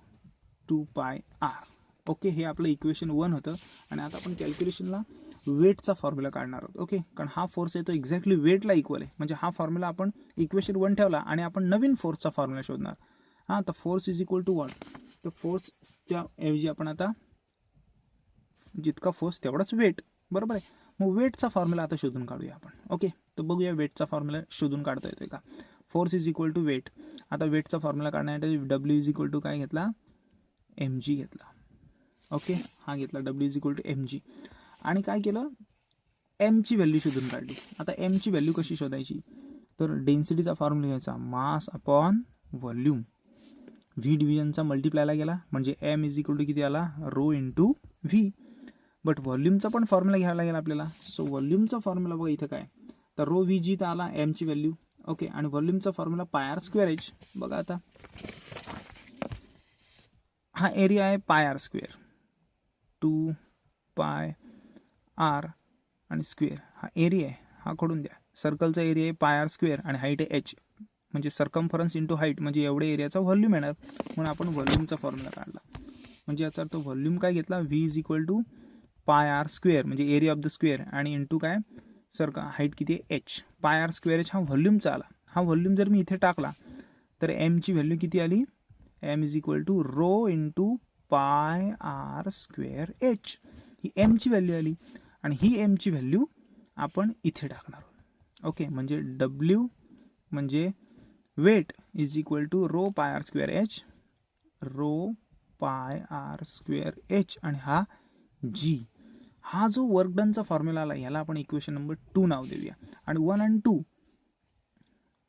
2πr. Okay, हे आपलं इक्वेशन 1 होतं. आणि आता आपण कॅल्क्युलेशनला वेटचा फॉर्म्युला काढणार आहोत. ओके, कारण हा फोर्स आहे तो एक्झॅक्टली वेटला इक्वल आहे, म्हणजे हा फॉर्म्युला आपण इक्वेशन 1 ठेवला आणि आपण नवीन फोर्सचा फॉर्म्युला शोधणार. हां, तर force is equal to what, तर फोर्सच्या ऐवजी आपण आता जितका फोर्स तेवढाच वेट, बरोबर आहे. मग वेटचा फॉर्म्युला आता शोधून काढूया आपण. ओके, तर बघूया वेटचा फॉर्म्युला शोधून काढता येतोय का. Force is equal to weight. आता वेटचा फॉर्म्युला काढण्यासाठी डब्ल्यू इज इक्वल टू काय घेतला, mg घेतला. ओके, हा घेतला W is equal to mg. आणि काय केलं, m ची व्हॅल्यू शोधून काढली. आता m ची व्हॅल्यू कशी शोधायची, तर डेन्सिटीचा फॉर्म्युला घ्यायचा, मास अपॉन व्हॉल्यूम. व्ही डिव्हिजनचा मल्टिप्लायला गेला म्हणजे m इज इक्वल टू किती आला, रो इंटू व्ही. बट व्हॉल्यूमचा पण फॉर्म्युला घ्यावा लागेल आपल्याला. सो व्हॉल्यूमचा फॉर्म्युला बघा इथं काय, तर रो व्ही जी तर आला m ची व्हॅल्यू. ओके, आणि व्हॉल्यूमचा फॉर्म्युला पाय r स्क्वेअर एच. बघा आता हा एरिया आहे पाय आर स्क्वेअर, 2πr आणि स्क्वेअर हा एरिया आहे, हा कडून द्या. सर्कलचा एरिया आहे पाय आर स्क्वेअर आणि हाईट आहे h, म्हणजे सर्कम्फरन्स इंटू हाईट, म्हणजे एवढ्या एरियाचा व्हॉल्यूम येणार. म्हणून आपण व्हॉल्यूमचा फॉर्म्युला काढला. म्हणजे याचा अर्थ व्हॉल्यूम काय घेतला, V is equal to pi R square म्हणजे एरिया ऑफ द स्क्वेअर आणि इंटू काय हाईट किती आहे h. पाय आर स्क्वेअर एच हा व्हॉल्यूमचा आला. हा व्हॉल्यूम जर मी इथे टाकला तर m ची व्हॅल्यू किती आली, m is equal to rho into pi R square h. ही m ची व्हॅल्यू आली आणि ही m ची व्हॅल्यू आपण इथे टाकणार आहोत. ओके, म्हणजे w म्हणजे weight is equal to rho pi R square H, rho pi R square h आणि हा g. हा जो वर्क डनचा फॉर्म्युला आला याला आपण इक्वेशन नंबर 2 नाव देऊया. आणि 1 आणि 2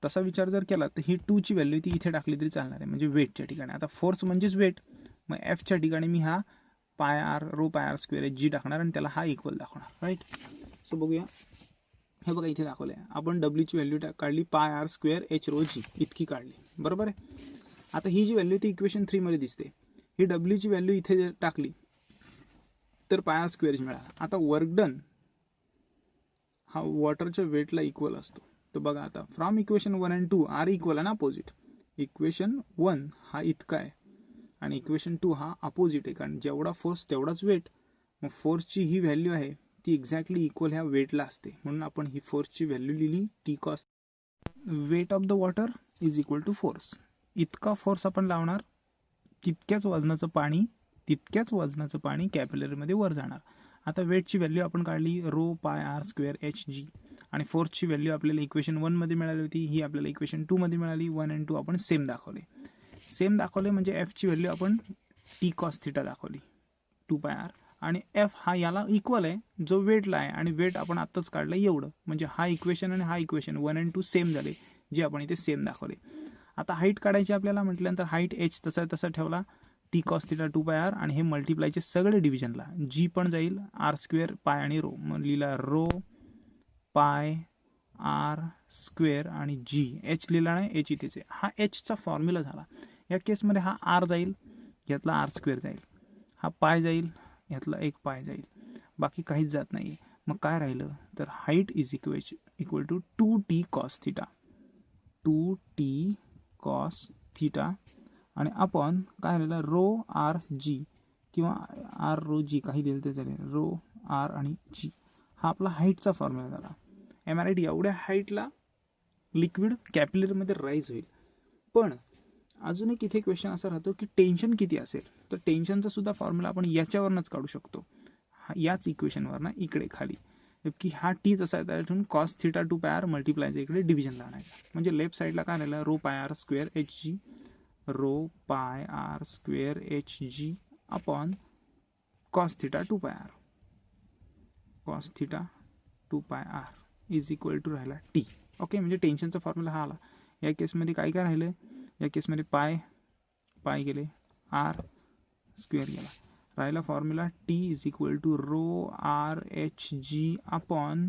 तसा विचार जर केला तर ही 2 ची व्हॅल्यू ती इथे टाकली तरी चालणार आहे, म्हणजे वेटच्या ठिकाणी. आता फोर्स म्हणजेच वेट, मग एफच्या ठिकाणी मी हा pi r rho pi R square h g टाकणार आणि त्याला हा इक्वल दाखवणार. राईट, सो बघूया. हे बघा इथे दाखवलं आहे, आपण डब्ल्यूची व्हॅल्यू काढली pi R square H rho G इतकी काढली, बरोबर आहे. आता ही जी व्हॅल्यू ती इक्वेशन 3 मध्ये दिसते, ही डब्ल्यूची व्हॅल्यू इथे टाकली तर पाय आर स्क्वेअर मिळाला. आता वर्क डन हा वॉटरच्या वेटला इक्वल असतो. तर बघा आता फ्रॉम इक्वेशन 1 आणि 2 आर इक्वल आणि अपोजिट. इक्वेशन 1 हा इतका आहे आणि इक्वेशन 2 हा अपोजिट आहे, कारण जेवढा फोर्स तेवढाच वेट. मग फोर्सची ही व्हॅल्यू आहे ती एक्झॅक्टली इक्वल ह्या वेटला असते, म्हणून आपण ही फोर्सची व्हॅल्यू लिहिली T cos. Weight of the water is equal to force. इतका फोर्स आपण लावणार तितक्याच वजनाचं पाणी कॅपिलरीमध्ये वर जाणार. आता वेटची व्हॅल्यू आपण काढली row pi R square h जी आणि फोर्सची व्हॅल्यू आपल्याला इक्वेशन 1 मध्ये मिळाली होती, ही आपल्याला इक्वेशन 2 मध्ये मिळाली. 1 आणि 2 आपण सेम दाखवले म्हणजे एफची व्हॅल्यू आपण टी कॉस थिटा दाखवली 2πr आणि एफ हा याला इक्वल आहे जो वेटला आहे आणि वेट आपण आत्ताच काढलं एवढं, म्हणजे हा इक्वेशन आणि हा इक्वेशन 1 आणि 2 सेम झाले जे आपण इथे सेम दाखवले. आता हाईट काढायची आपल्याला म्हटल्यानंतर हाईट एच तसा ठेवला टी कॉस थिटा 2πr आणि हे मल्टिप्लायचे सगळे डिव्हिजनला, जी पण जाईल आर स्क्वेअर पाय आणि रो, मग लिहिला रो पाय आर स्क्वेअर आणि जी. एच लिहिला नाही, एच इथेच आहे. हा एचचा फॉर्म्युला झाला. या केसमध्ये हा आर जाईल, यातला आर स्क्वेअर जाईल, हा पाय जाईल, यातला एक पाय जाईल, बाकी काहीच जात नाही. मग काय राहिलं तर height is equal to 2t cos theta, 2t cos theta आणि आपण काय राहिलं रो आर जी किंवा आर रो जी काही दिलं ते चालेल, रो आर आणि जी. हा आपला हाईटचा फॉर्म्युला झाला. एम आर आय टी एवढ्या हाईटला लिक्विड कॅपिलरीमध्ये राईज होईल. पण अजून एक इथे क्वेश्चन असा राहतो की टेन्शन किती असेल, तर टेन्शनचा सुद्धा फॉर्म्युला आपण याच्यावरनंच काढू शकतो, याच इक्वेशनवरनं इकडे खाली, की हा टी तसा आहे त्यातून कॉस थिटा 2πr मल्टिप्लायचा इकडे डिव्हिजनला आणायचा, म्हणजे लेफ्ट साईडला काय राहिलं rho pi R square h g, rho pi R square h G upon cos theta 2πr, cos theta 2πr is equal to राहिला टी. ओके, म्हणजे टेन्शनचा फॉर्म्युला हा आला. या केसमध्ये काय राहिलं या केसमध्ये पाय गेले, आर स्क्वेअर गेला, राहिला formula T is equal to rho R H G upon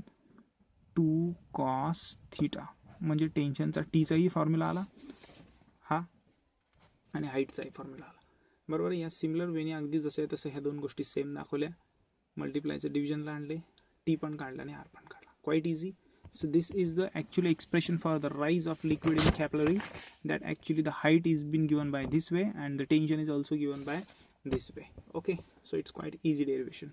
2 cos theta. म्हणजे टेन्शनचा टीचाही फॉर्म्युला आला हा आणि हाईटचाही फॉर्म्युला आला. बरोबर. या सिमिलर वेने अगदी जसं आहे तसं ह्या दोन गोष्टी सेम दाखवल्या. मल्टिप्लायचं डिव्हिजनला आणले, टी पण काढला आणि आर पण काढला. Quite easy. So this is the actual expression for the rise of liquid in capillary, that actually the height is been given by this way and the tension is also given by this way. Okay, so it's quite easy derivation.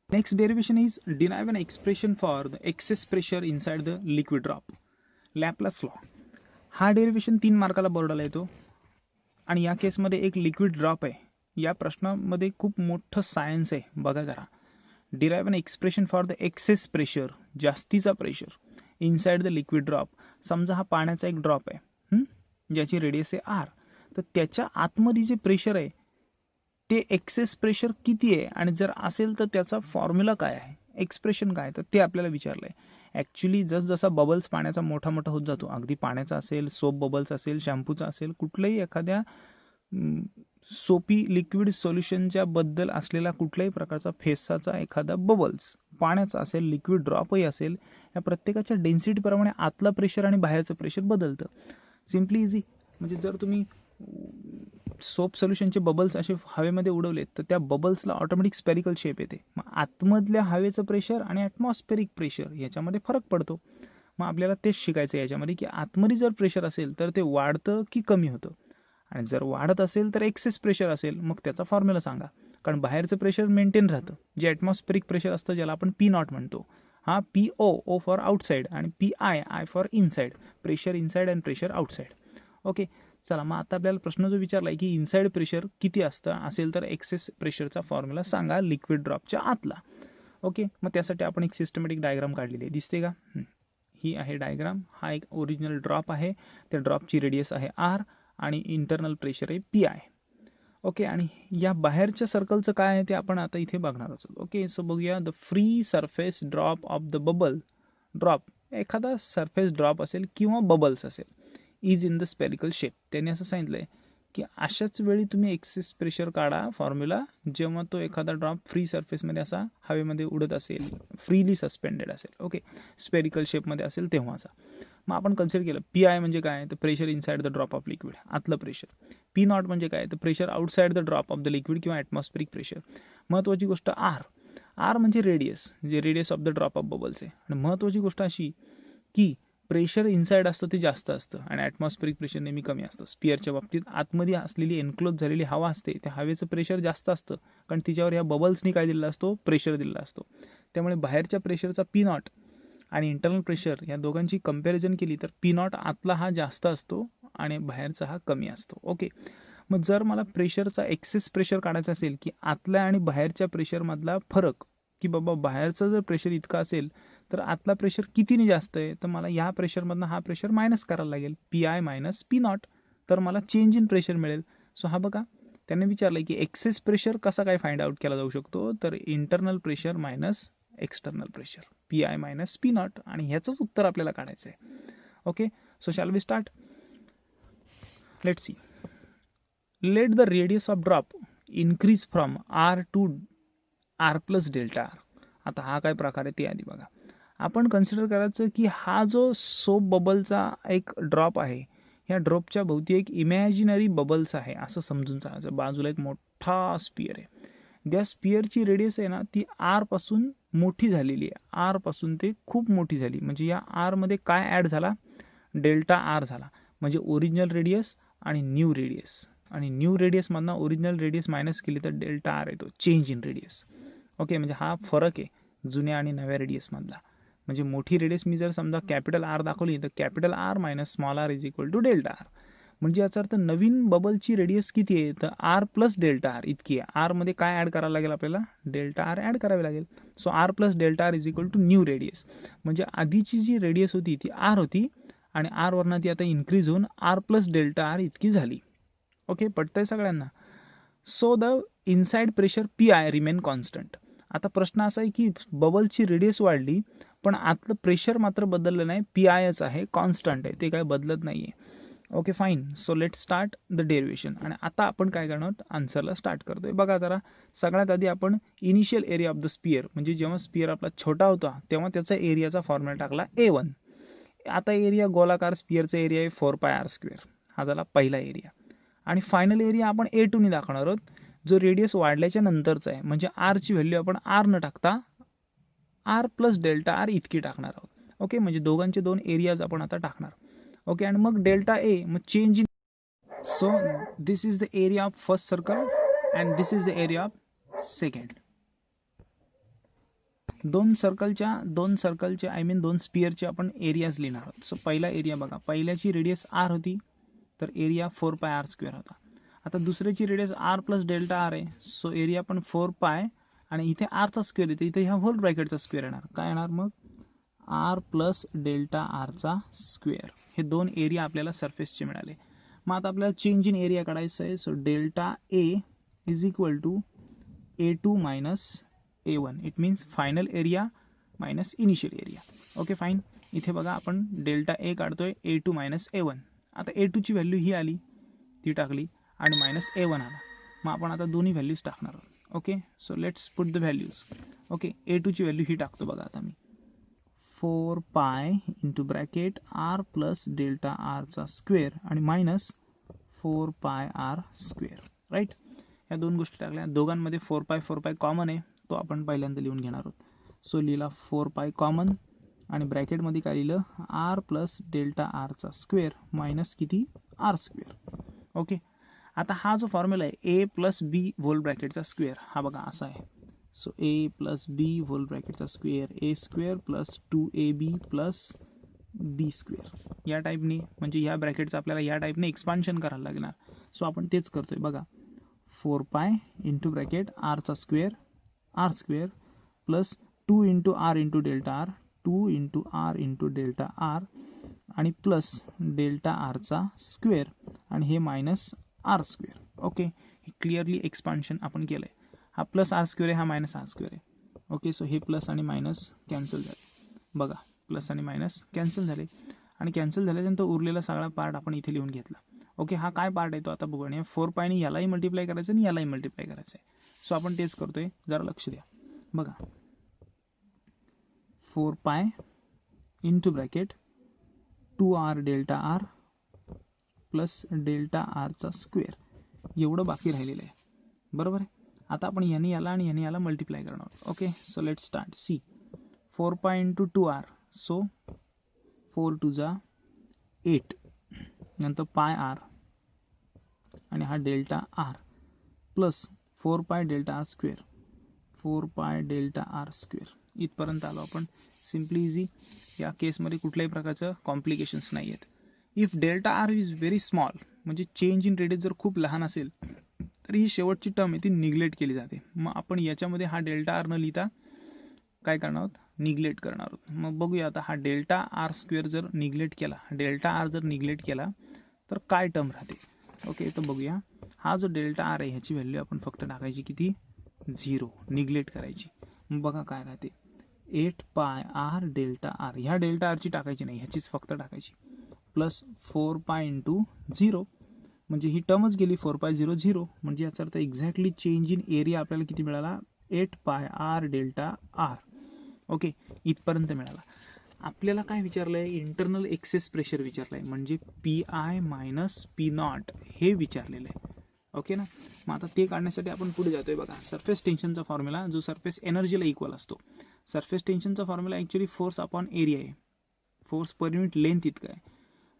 Next derivation is derive an expression for the excess pressure inside the liquid drop. Laplace law. हा derivation 3 मार्काला बोर्डाला येतो आणि या केसमध्ये एक liquid drop आहे. या प्रश्नामध्ये खूप मोठं सायन्स आहे, बघा जरा. Derive an expression for the excess pressure, जास्तीचा pressure inside the liquid drop. समजा हा पाण्याचा एक ड्रॉप आहे ज्याची रेडियस आहे आर, तर त्याच्या आतमध्ये जे प्रेशर आहे ते एक्सेस प्रेशर किती आहे आणि जर असेल तर त्याचा फॉर्म्युला काय आहे, एक्सप्रेशन काय, तर ते आपल्याला विचारलं आहे. ॲक्च्युली जसजसा बबल्स पाण्याचा मोठा मोठा होत जातो, अगदी पाण्याचा असेल, सोप बबल्स असेल, शॅम्पूचा असेल, कुठलंही एखाद्या सोपी लिक्विड सोल्युशनच्या बद्दल असलेला कुठल्याही प्रकारचा फेसाचा एखादा बबल्स, पाण्याचा असेल, लिक्विड ड्रॉपही असेल, या प्रत्येकाच्या डेन्सिटीप्रमाणे आतला प्रेशर आणि बाहेरचं प्रेशर बदलतं. Simply easy. म्हणजे जर तुम्ही सोप सोल्युशनचे बबल्स असे हवेमध्ये उडवलेत तर त्या बबल्सला ऑटोमॅटिक स्पेरिकल शेप येते. मग आतमधल्या हवेचं प्रेशर आणि ॲटमॉस्फेरिक प्रेशर याच्यामध्ये फरक पडतो. मग आपल्याला तेच शिकायचं आहे याच्यामध्ये की आतमध्ये जर प्रेशर असेल तर ते वाढतं की कमी होतं, आणि जर वाढत असेल तर एक्सेस प्रेशर असेल, मग त्याचा फॉर्म्युला सांगा. कारण बाहेरचं प्रेशर मेंटेन राहतं, जे ॲटमॉस्फेरिक प्रेशर असतं ज्याला आपण पी नॉट म्हणतो. हा पी ओ फॉर आउटसाईड आणि P I for inside, pressure inside and pressure outside. Okay, चला मग आता आपल्याला प्रश्न जो विचारला आहे की इनसाईड प्रेशर किती असतं असेल तर एक्सेस प्रेशरचा फॉर्म्युला सांगा लिक्विड ड्रॉपच्या आतला. ओके, मग त्यासाठी आपण एक सिस्टमॅटिक डायग्राम काढलेली आहे, दिसते का? ही आहे डायग्राम. हा एक ओरिजिनल ड्रॉप आहे, त्या ड्रॉपची रेडियस आहे आर आणि इंटरनल प्रेशर आहे पी आय. ओके, आणि या बाहेरच्या सर्कलचं काय आहे ते आपण आता इथे बघणार आहोत. ओके, सो बघूया. The free surface drop of the bubble drop, एखादा सरफेस ड्रॉप असेल किंवा बबल्स असेल, is in the spherical shape. त्यांनी असं सांगितलं आहे की अशाच वेळी तुम्ही एक्सेस प्रेशर काढा फॉर्म्युला जेव्हा तो एखादा ड्रॉप फ्री सरफेसमध्ये असा हवेमध्ये उडत असेल, फ्रीली सस्पेंडेड असेल, ओके, स्पेरिकल शेपमध्ये असेल तेव्हाचा. मग आपण कन्सिडर केलं पी आय म्हणजे काय, तर pressure inside the drop of liquid, आतलं प्रेशर. पी नॉट म्हणजे काय, तर pressure outside the drop of the liquid किंवा ॲटमॉस्फेरिक प्रेशर. महत्त्वाची गोष्ट आर म्हणजे रेडियस, जे radius of the drop of bubbles आहे. आणि महत्त्वाची गोष्ट अशी की प्रेशर इनसाइड असतं ते जास्त असतं आणि ॲटमॉस्फेरिक प्रेशर नेहमी कमी असतं. स्पिअरच्या बाबतीत आतमध्ये असलेली एन्क्लोज झालेली हवा असते, त्या हवेचं प्रेशर जास्त असतं कारण तिच्यावर ह्या बबल्सनी काय दिलेला असतो, प्रेशर दिलेला असतो. त्यामुळे बाहेरच्या प्रेशरचा पी नॉट आणि इंटरनल प्रेशर या दोघांची कंपॅरिझन केली तर पी नॉट आतला हा जास्त असतो आणि बाहेरचा हा कमी असतो. ओके, मग जर मला प्रेशरचा एक्सेस प्रेशर काढायचा असेल की आतल्या आणि बाहेरच्या प्रेशरमधला फरक, की बाबा बाहेरचं जर प्रेशर इतकं असेल तर आतला प्रेशर कितीने जास्त आहे, तर मला या प्रेशरमधनं हा प्रेशर मायनस करायला लागेल, P I minus P not, तर मला चेंज इन प्रेशर मिळेल. सो हा बघा त्यांनी विचारलं की एक्सेस प्रेशर कसा काय फाइंड आउट केला जाऊ शकतो, तर internal pressure minus external pressure, P I minus P naught, आणि ह्याचंच उत्तर आपल्याला काढायचं आहे. Okay, so shall we start. Let see. Let the radius of drop increase from R to R plus delta R. आता हा काय प्रकार आहे ते आधी बघा. आपण कन्सिडर करायचं की हा जो सोप बबलचा एक ड्रॉप आहे, ह्या ड्रॉपच्या भोवती एक इमॅजिनरी बबल्स आहे असं समजून चालायचं. बाजूला एक मोठा स्पियर आहे, त्या स्पियरची रेडियस आहे ना ती आरपासून मोठी झालेली आहे, आरपासून ते खूप मोठी झाली. म्हणजे या आरमध्ये काय ॲड झाला, डेल्टा आर झाला. म्हणजे ओरिजिनल रेडियस आणि न्यू रेडियस, आणि न्यू रेडियसमधनं ओरिजिनल रेडियस मायनस केली तर डेल्टा आर येतो, चेंज इन रेडियस. ओके, म्हणजे हा फरक आहे जुन्या आणि नव्या रेडियसमधला. म्हणजे मोठी रेडियस मी जर समजा कॅपिटल आर दाखवली तर capital R minus small R is equal to delta R. म्हणजे याचा अर्थ नवीन बबलची रेडियस किती आहे, तर आर प्लस डेल्टा आर इतकी आहे. आरमध्ये काय ॲड करावं लागेल आपल्याला, डेल्टा आर ॲड करावे लागेल. So R plus delta R is equal to new radius. म्हणजे आधीची जी रेडियस होती ती आर होती आणि आरवरनं ती आता इन्क्रीज होऊन आर प्लस डेल्टा आर इतकी झाली. ओके, पटतंय सगळ्यांना. So the inside pressure P I remain constant. आता प्रश्न असा आहे की बबलची रेडियस वाढली पण आतलं प्रेशर मात्र बदललं नाही, पी आयच आहे, कॉन्स्टंट आहे, ते काय बदलत नाही आहे. Okay fine. So let start the derivation. आणि आता आपण काय करणार आहोत, आन्सरला स्टार्ट करतोय. बघा जरा, सगळ्यात आधी आपण initial area of the sphere, म्हणजे जेव्हा स्पियर आपला छोटा होता तेव्हा त्याचा एरियाचा फॉर्म्युला टाकला A1. आता एरिया गोलाकार स्पियरचा एरिया आहे 4πr². हा झाला पहिला एरिया. आणि फायनल एरिया आपण A2 दाखवणार आहोत, जो रेडियस वाढल्याच्या नंतरचा आहे. म्हणजे आरची व्हॅल्यू आपण आर न टाकता आर प्लस डेल्टा आर इतकी टाकणार आहोत. ओके, म्हणजे दोघांचे दोन एरियाज आपण आता टाकणार. ओके, आणि मग डेल्टा ए, मग change in. So this is the area of first circle and this is the area of second. दोन सर्कलचे आय मीन दोन स्पियरचे आपण एरियाज लिहिणार आहोत. सो पहिला एरिया बघा, पहिल्याची रेडियस आर होती तर एरिया 4πr² होता. आता दुसऱ्याची radius R plus delta R आहे. सो एरिया पण 4π आणि इथे आरचा स्क्वेअर येते, इथे ह्या होल ब्रॅकेटचा स्क्वेअर येणार. काय येणार मग, आर प्लस डेल्टा आरचा स्क्वेअर. हे दोन एरिया आपल्याला सरफेसचे मिळाले. मग आता आपल्याला चेंज इन एरिया काढायचं आहे. So delta A is equal to A2 minus A1. It means final area minus initial area. Okay fine. इथे बघा आपण डेल्टा ए काढतोय A2 मायनस A1. आता A2ची व्हॅल्यू ही आली, ती टाकली आणि मायनस A1 आला. मग आपण आता दोन्ही व्हॅल्यूज टाकणार आहोत. Okay, so let's put the values. Okay, A2ची व्हॅल्यू ही टाकतो बघा आता मी, 4π into bracket R plus delta आरचा स्क्वेअर आणि मायनस 4πr². राईट, या दोन गोष्टी टाकल्या. दोघांमध्ये 4π कॉमन आहे, तो आपण पहिल्यांदा लिहून घेणार आहोत. सो लिहिला 4π कॉमन आणि ब्रॅकेटमध्ये काय लिहिलं, आर प्लस डेल्टा आरचा स्क्वेअर मायनस किती, r². ओके, आता हा जो फॉर्म्युला आहे ए प्लस बी होल ब्रॅकेटचा स्क्वेअर, हा बघा असा आहे. सो ए प्लस बी होल ब्रॅकेटचा square, A² plus 2AB plus B². या टाईपने, म्हणजे या ब्रॅकेटचं आपल्याला या टाईपने एक्सपान्शन करायला लागणार. सो आपण तेच करतोय बघा, 4π इंटू ब्रॅकेट आरचा square, r² plus 2 into R into delta R, 2 into R into delta R आणि प्लस डेल्टा आरचा स्क्वेअर आणि हे मायनस r². ओके, हे क्लिअरली एक्सपान्शन आपण केलं आहे. हा प्लस r² आहे, हा मायनस r² आहे. ओके, सो हे प्लस आणि मायनस कॅन्सल झाले. बघा, प्लस आणि मायनस कॅन्सल झाले आणि कॅन्सल झाल्यानंतर उरलेला सगळा पार्ट आपण इथे लिहून घेतला. ओके, हा काय पार्ट आहे तो आता बघू. आणि 4π यालाही मल्टिप्लाय करायचं आणि यालाही मल्टिप्लाय करायचं आहे. सो आपण तेच करतोय, जरा लक्ष द्या. बघा, 4π into bracket 2r delta R plus delta आरचा स्क्वेअर, एवढं बाकी राहिलेलं आहे. बरोबर आहे. आता आपण याने याला आणि याने याला मल्टिप्लाय करणार. Okay, so let start. See 4π into 2r, so 4 2 जा 8, नंतर πr आणि हा delta R plus 4π delta R square, 4π delta R square. इथपर्यंत आलो आपण. Simply easy. या केसमध्ये कुठल्याही प्रकारचं कॉम्प्लिकेशन्स नाही आहेत. If delta R is very small, म्हणजे चेंज इन रेडियस जर खूप लहान असेल तर ही शेवटची टर्म आहे ती निग्लेक्ट केली जाते. मग आपण याच्यामध्ये हा डेल्टा आर न लिहिता काय करणार आहोत, निग्लेक्ट करणार आहोत. मग बघूया आता, हा डेल्टा आर स्क्वेअर जर निग्लेक्ट केला, डेल्टा आर जर निग्लेक्ट केला तर काय टर्म राहते. ओके, तर बघूया. हा जो डेल्टा आर आहे ह्याची व्हॅल्यू आपण फक्त टाकायची किती, 0, निग्लेक्ट करायची. मग बघा काय राहते, 8πr डेल्टा आर. ह्या डेल्टा आरची टाकायची नाही, ह्याचीच फक्त टाकायची. प्लस 4π इंटू 0, म्हणजे ही टर्मच गेली 4π 0 0. म्हणजे याचा अर्थ एक्झॅक्टली चेंज इन एरिया आपल्याला किती मिळाला, 8πr डेल्टा आर. ओके, इथपर्यंत मिळाला. आपल्याला काय विचारलं आहे, इंटरनल एक्सेस प्रेशर विचारलं आहे, म्हणजे PI मायनस P0 हे विचारलेलं आहे. ओके ना. मग आता ते काढण्यासाठी आपण पुढे जातोय. बघा, सरफेस टेन्शनचा फॉर्म्युला जो सरफेस एनर्जीला इक्वल असतो. सरफेस टेन्शनचा formula actually force upon area आहे. फोर्स पर युनिट लेंथ इतका आहे,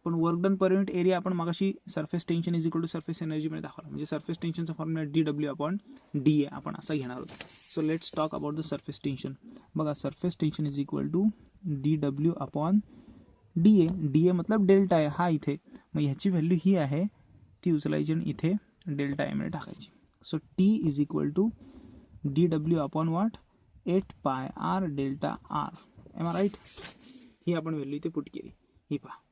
पण work done per unit area आपण मागाशी surface tension is equal to surface एनर्जीमध्ये दाखवला. म्हणजे सरफेस टेन्शनचा फॉर्म्युला DW अपॉन DA आपण असा घेणार आहोत. So let's talk about the surface tension. बघा, surface tension is equal to DW upon DA. DA मतलब डेल्टा आहे हा इथे. मग ह्याची व्हॅल्यू ही आहे, ती उचलायची आणि इथे डेल्टा एमध्ये टाकायची. So T is equal to DW upon what, 8πr delta R. Am I right. ही आपण व्हॅल्यू इथे पुट केली, ही पहा.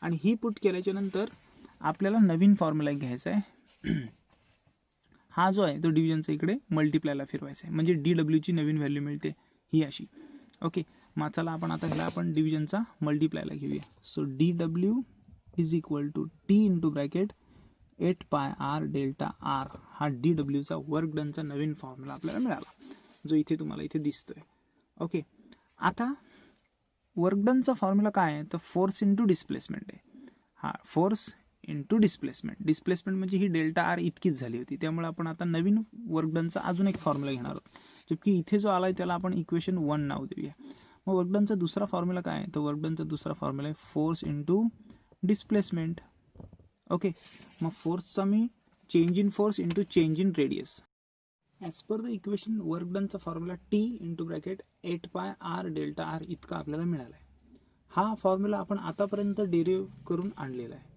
आणि ही पुट केल्याच्या नंतर आपल्याला नवीन फॉर्म्युला घ्यायचा आहे. हा जो आहे तो डिव्हिजनचा इकडे मल्टिप्लायला फिरवायचा आहे, म्हणजे DWची नवीन व्हॅल्यू मिळते ही अशी. ओके, मग चला आपण आता ह्याला आपण डिव्हिजनचा मल्टिप्लायला घेऊया. So DW is equal to T into bracket 8 pi R delta R. हा DWचा वर्क डनचा नवीन फॉर्म्युला आपल्याला मिळाला, जो इथे तुम्हाला इथे दिसतोय. ओके, आता वर्क डनचा फॉर्म्युला काय आहे तर फोर्स इंटू डिस्प्लेसमेंट आहे. हा फोर्स इंटू डिस्प्लेसमेंट. डिस्प्लेसमेंट म्हणजे ही डेल्टा आर इतकीच झाली होती, त्यामुळे आपण आता नवीन वर्क डनचा अजून एक फॉर्म्युला घेणार आहोत. जबकि इथे जो आलाय त्याला आपण इक्वेशन 1 नाव देऊया. मग वर्क डनचा दुसरा फॉर्म्युला काय आहे तर वर्क डनचा दुसरा फॉर्म्युला आहे फोर्स इंटू डिस्प्लेसमेंट. ओके, मग फोर्सचा मी change in force into change in radius. As per the equation work डनचा formula T into bracket 8 pi R delta R इतका आपल्याला मिळाला आहे. हा फॉर्म्युला आपण आतापर्यंत डेरिव्ह करून आणलेला आहे.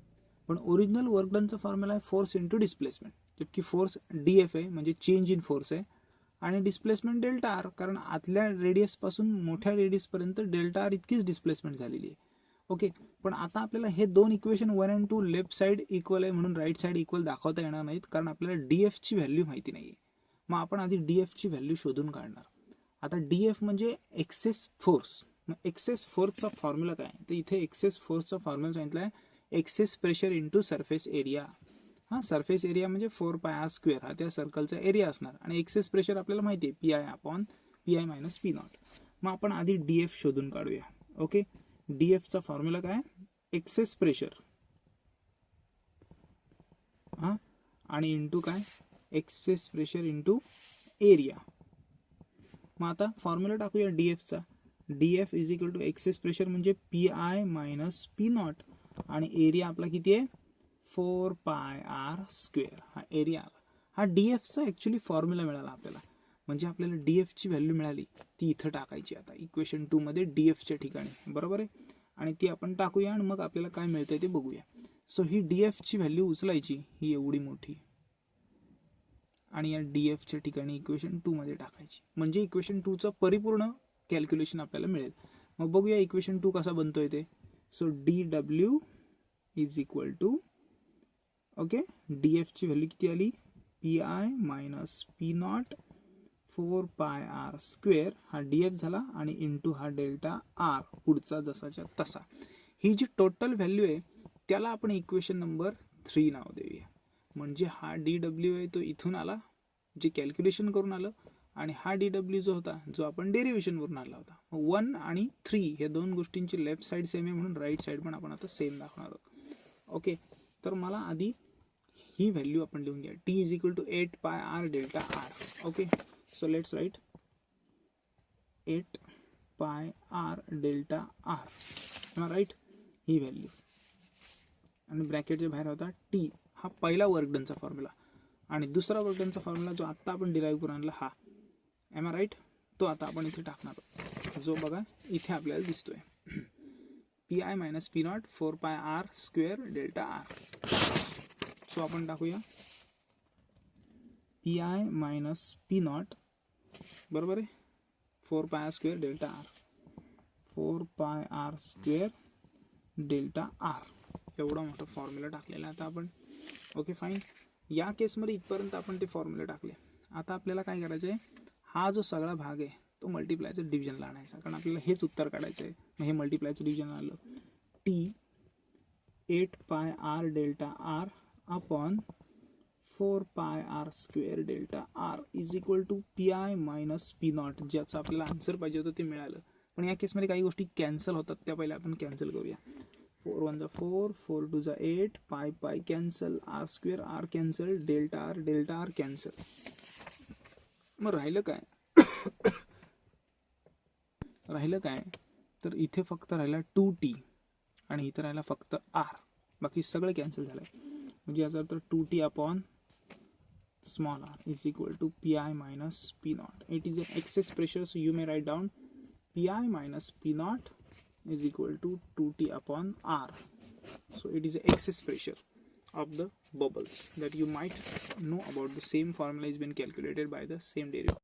पण ओरिजिनल वर्क डनचा फॉर्म्युला आहे फोर्स इंटू डिस्प्लेसमेंट, जबकि फोर्स DF आहे म्हणजे चेंज इन फोर्स आहे, आणि डिस्प्लेसमेंट डेल्टा आर, कारण आतल्या रेडियस पासून मोठ्या रेडियस पर्यंत डेल्टा आर इतकीच डिस्प्लेसमेंट झालेली आहे. ओके, पण आता आपल्याला हे दोन इक्वेशन 1 आणि 2 लेफ्ट साइड इक्वल आहे म्हणून राईट साइड इक्वल दाखवता येणार नाहीत, कारण आपल्याला DF ची व्हॅल्यू माहिती नाहीये. मग आपण आधी DF ची व्हॅल्यू शोधून काढणार. आता DF म्हणजे एक्सेस फोर्स. मग एक्सेस फोर्सचा फॉर्म्युला काय तर इथे एक्सेस फोर्सचा फॉर्म्युला सांगितला आहे excess pressure into surface area. हा, सरफेस एरिया म्हणजे 4 पाय आर स्क्वेअर हा त्या सर्कलचा एरिया असणार, आणि एक्सेस प्रेशर आपल्याला माहिती आहे PI upon PI minus P0. मग आपण आधी DF शोधून काढूया. ओके, DF चा फॉर्म्युला काय एक्सेस प्रेशर हा आणि इंटू काय एक्सेस प्रेशर इंटू एरिया. मग आता फॉर्म्युला टाकूया DF चा. DF is equal to excess pressure म्हणजे PI मायनस P0, आणि एरिया आपला किती आहे 4 पाय आर स्क्वेअर. हा एरिया आला. हा DF चा ऍक्च्युली फॉर्म्युला मिळाला आपल्याला, म्हणजे आपल्याला DF ची व्हॅल्यू मिळाली ती इथं टाकायची आता इक्वेशन 2 मध्ये DF च्या ठिकाणी, बरोबर आहे, आणि ती आपण टाकूया आणि मग आपल्याला काय मिळतंय ते बघूया. सो ही DF ची व्हॅल्यू उचलायची, ही एवढी मोठी, आणि या DF च्या ठिकाणी इक्वेशन 2 मध्ये टाकायची, म्हणजे इक्वेशन 2 चं परिपूर्ण कॅल्क्युलेशन आपल्याला मिळेल. मग बघूया इक्वेशन 2 कसा बनतोय ते. So DW is equal to okay DF ची व्हॅल्यू किती आली PI minus P0 4 pi R square. हा DF झाला, आणि इंटू हा डेल्टा आर पुढचा जसाच्या तसा. ही जी टोटल व्हॅल्यू आहे त्याला आपण इक्वेशन नंबर 3 नाव देऊया. म्हणजे हा DW आहे तो इथून आला जे कॅल्क्युलेशन करून आलं, आणि हा DW जो होता जो आपण डेरिव्हेशन वरून आणला होता. 1 आणि 3 हे दोन गोष्टींची लेफ्ट साइड सेम आहे म्हणून राईट साइड पण आपण आता सेम दाखवणार आहोत. ओके, तर मला आधी ही व्हॅल्यू आपण लिहून घ्या. T is equal to 8 pi R delta R. Okay, so let's write 8 pi R delta R, right, ही व्हॅल्यू, आणि ब्रॅकेटच्या बाहेर होता T. हा पहिला वर्क डनचा फॉर्म्युला, आणि दुसरा वर्क डनचा फॉर्म्युला जो आता आपण डिराईव्ह करून आणला हा, एम आय राईट, तो आता आपण इथे टाकणार आहोत, जो बघा इथे आपल्याला दिसतोय PI minus P0 4 pi R square delta R. So आपण टाकूया PI मायनस P0 बरोबर आहे 4 pi R square delta R, 4 pi R square delta R. एवढा मोठा फॉर्म्युला टाकलेला आता आपण. ओके फाईन, या केसमध्ये इथपर्यंत आपण ते फॉर्म्युला टाकले. आता आपल्याला काय करायचं आहे, हा जो सगळा भाग आहे तो मल्टिप्लायचं डिव्हिजनला आणायचा, कारण आपल्याला हेच उत्तर काढायचं आहे. मग हे मल्टिप्लायचं डिव्हिजन आलं T 8 pi R delta R upon 4 pi R square delta R is equal to PI minus P0, ज्याचं आपल्याला आन्सर पाहिजे होतं ते मिळालं. पण या केसमध्ये काही गोष्टी कॅन्सल होतात, त्या पहिले आपण कॅन्सल करूया. 4 1 4, 4 2 8, pi pi cancel, R square R cancel, delta R cancel. मग राहिलं काय तर इथे फक्त राहिला 2T, आणि इथे राहिला फक्त R. बाकी सगळं कॅन्सल झालंय, म्हणजे याचा अर्थ 2T upon small r is equal to PI minus P0. It is an excess pressure, so you may write down PI minus P0 is equal to 2T upon R. So it is an excess pressure of the bubbles that you might know about. The same formula has been calculated by the same derivative.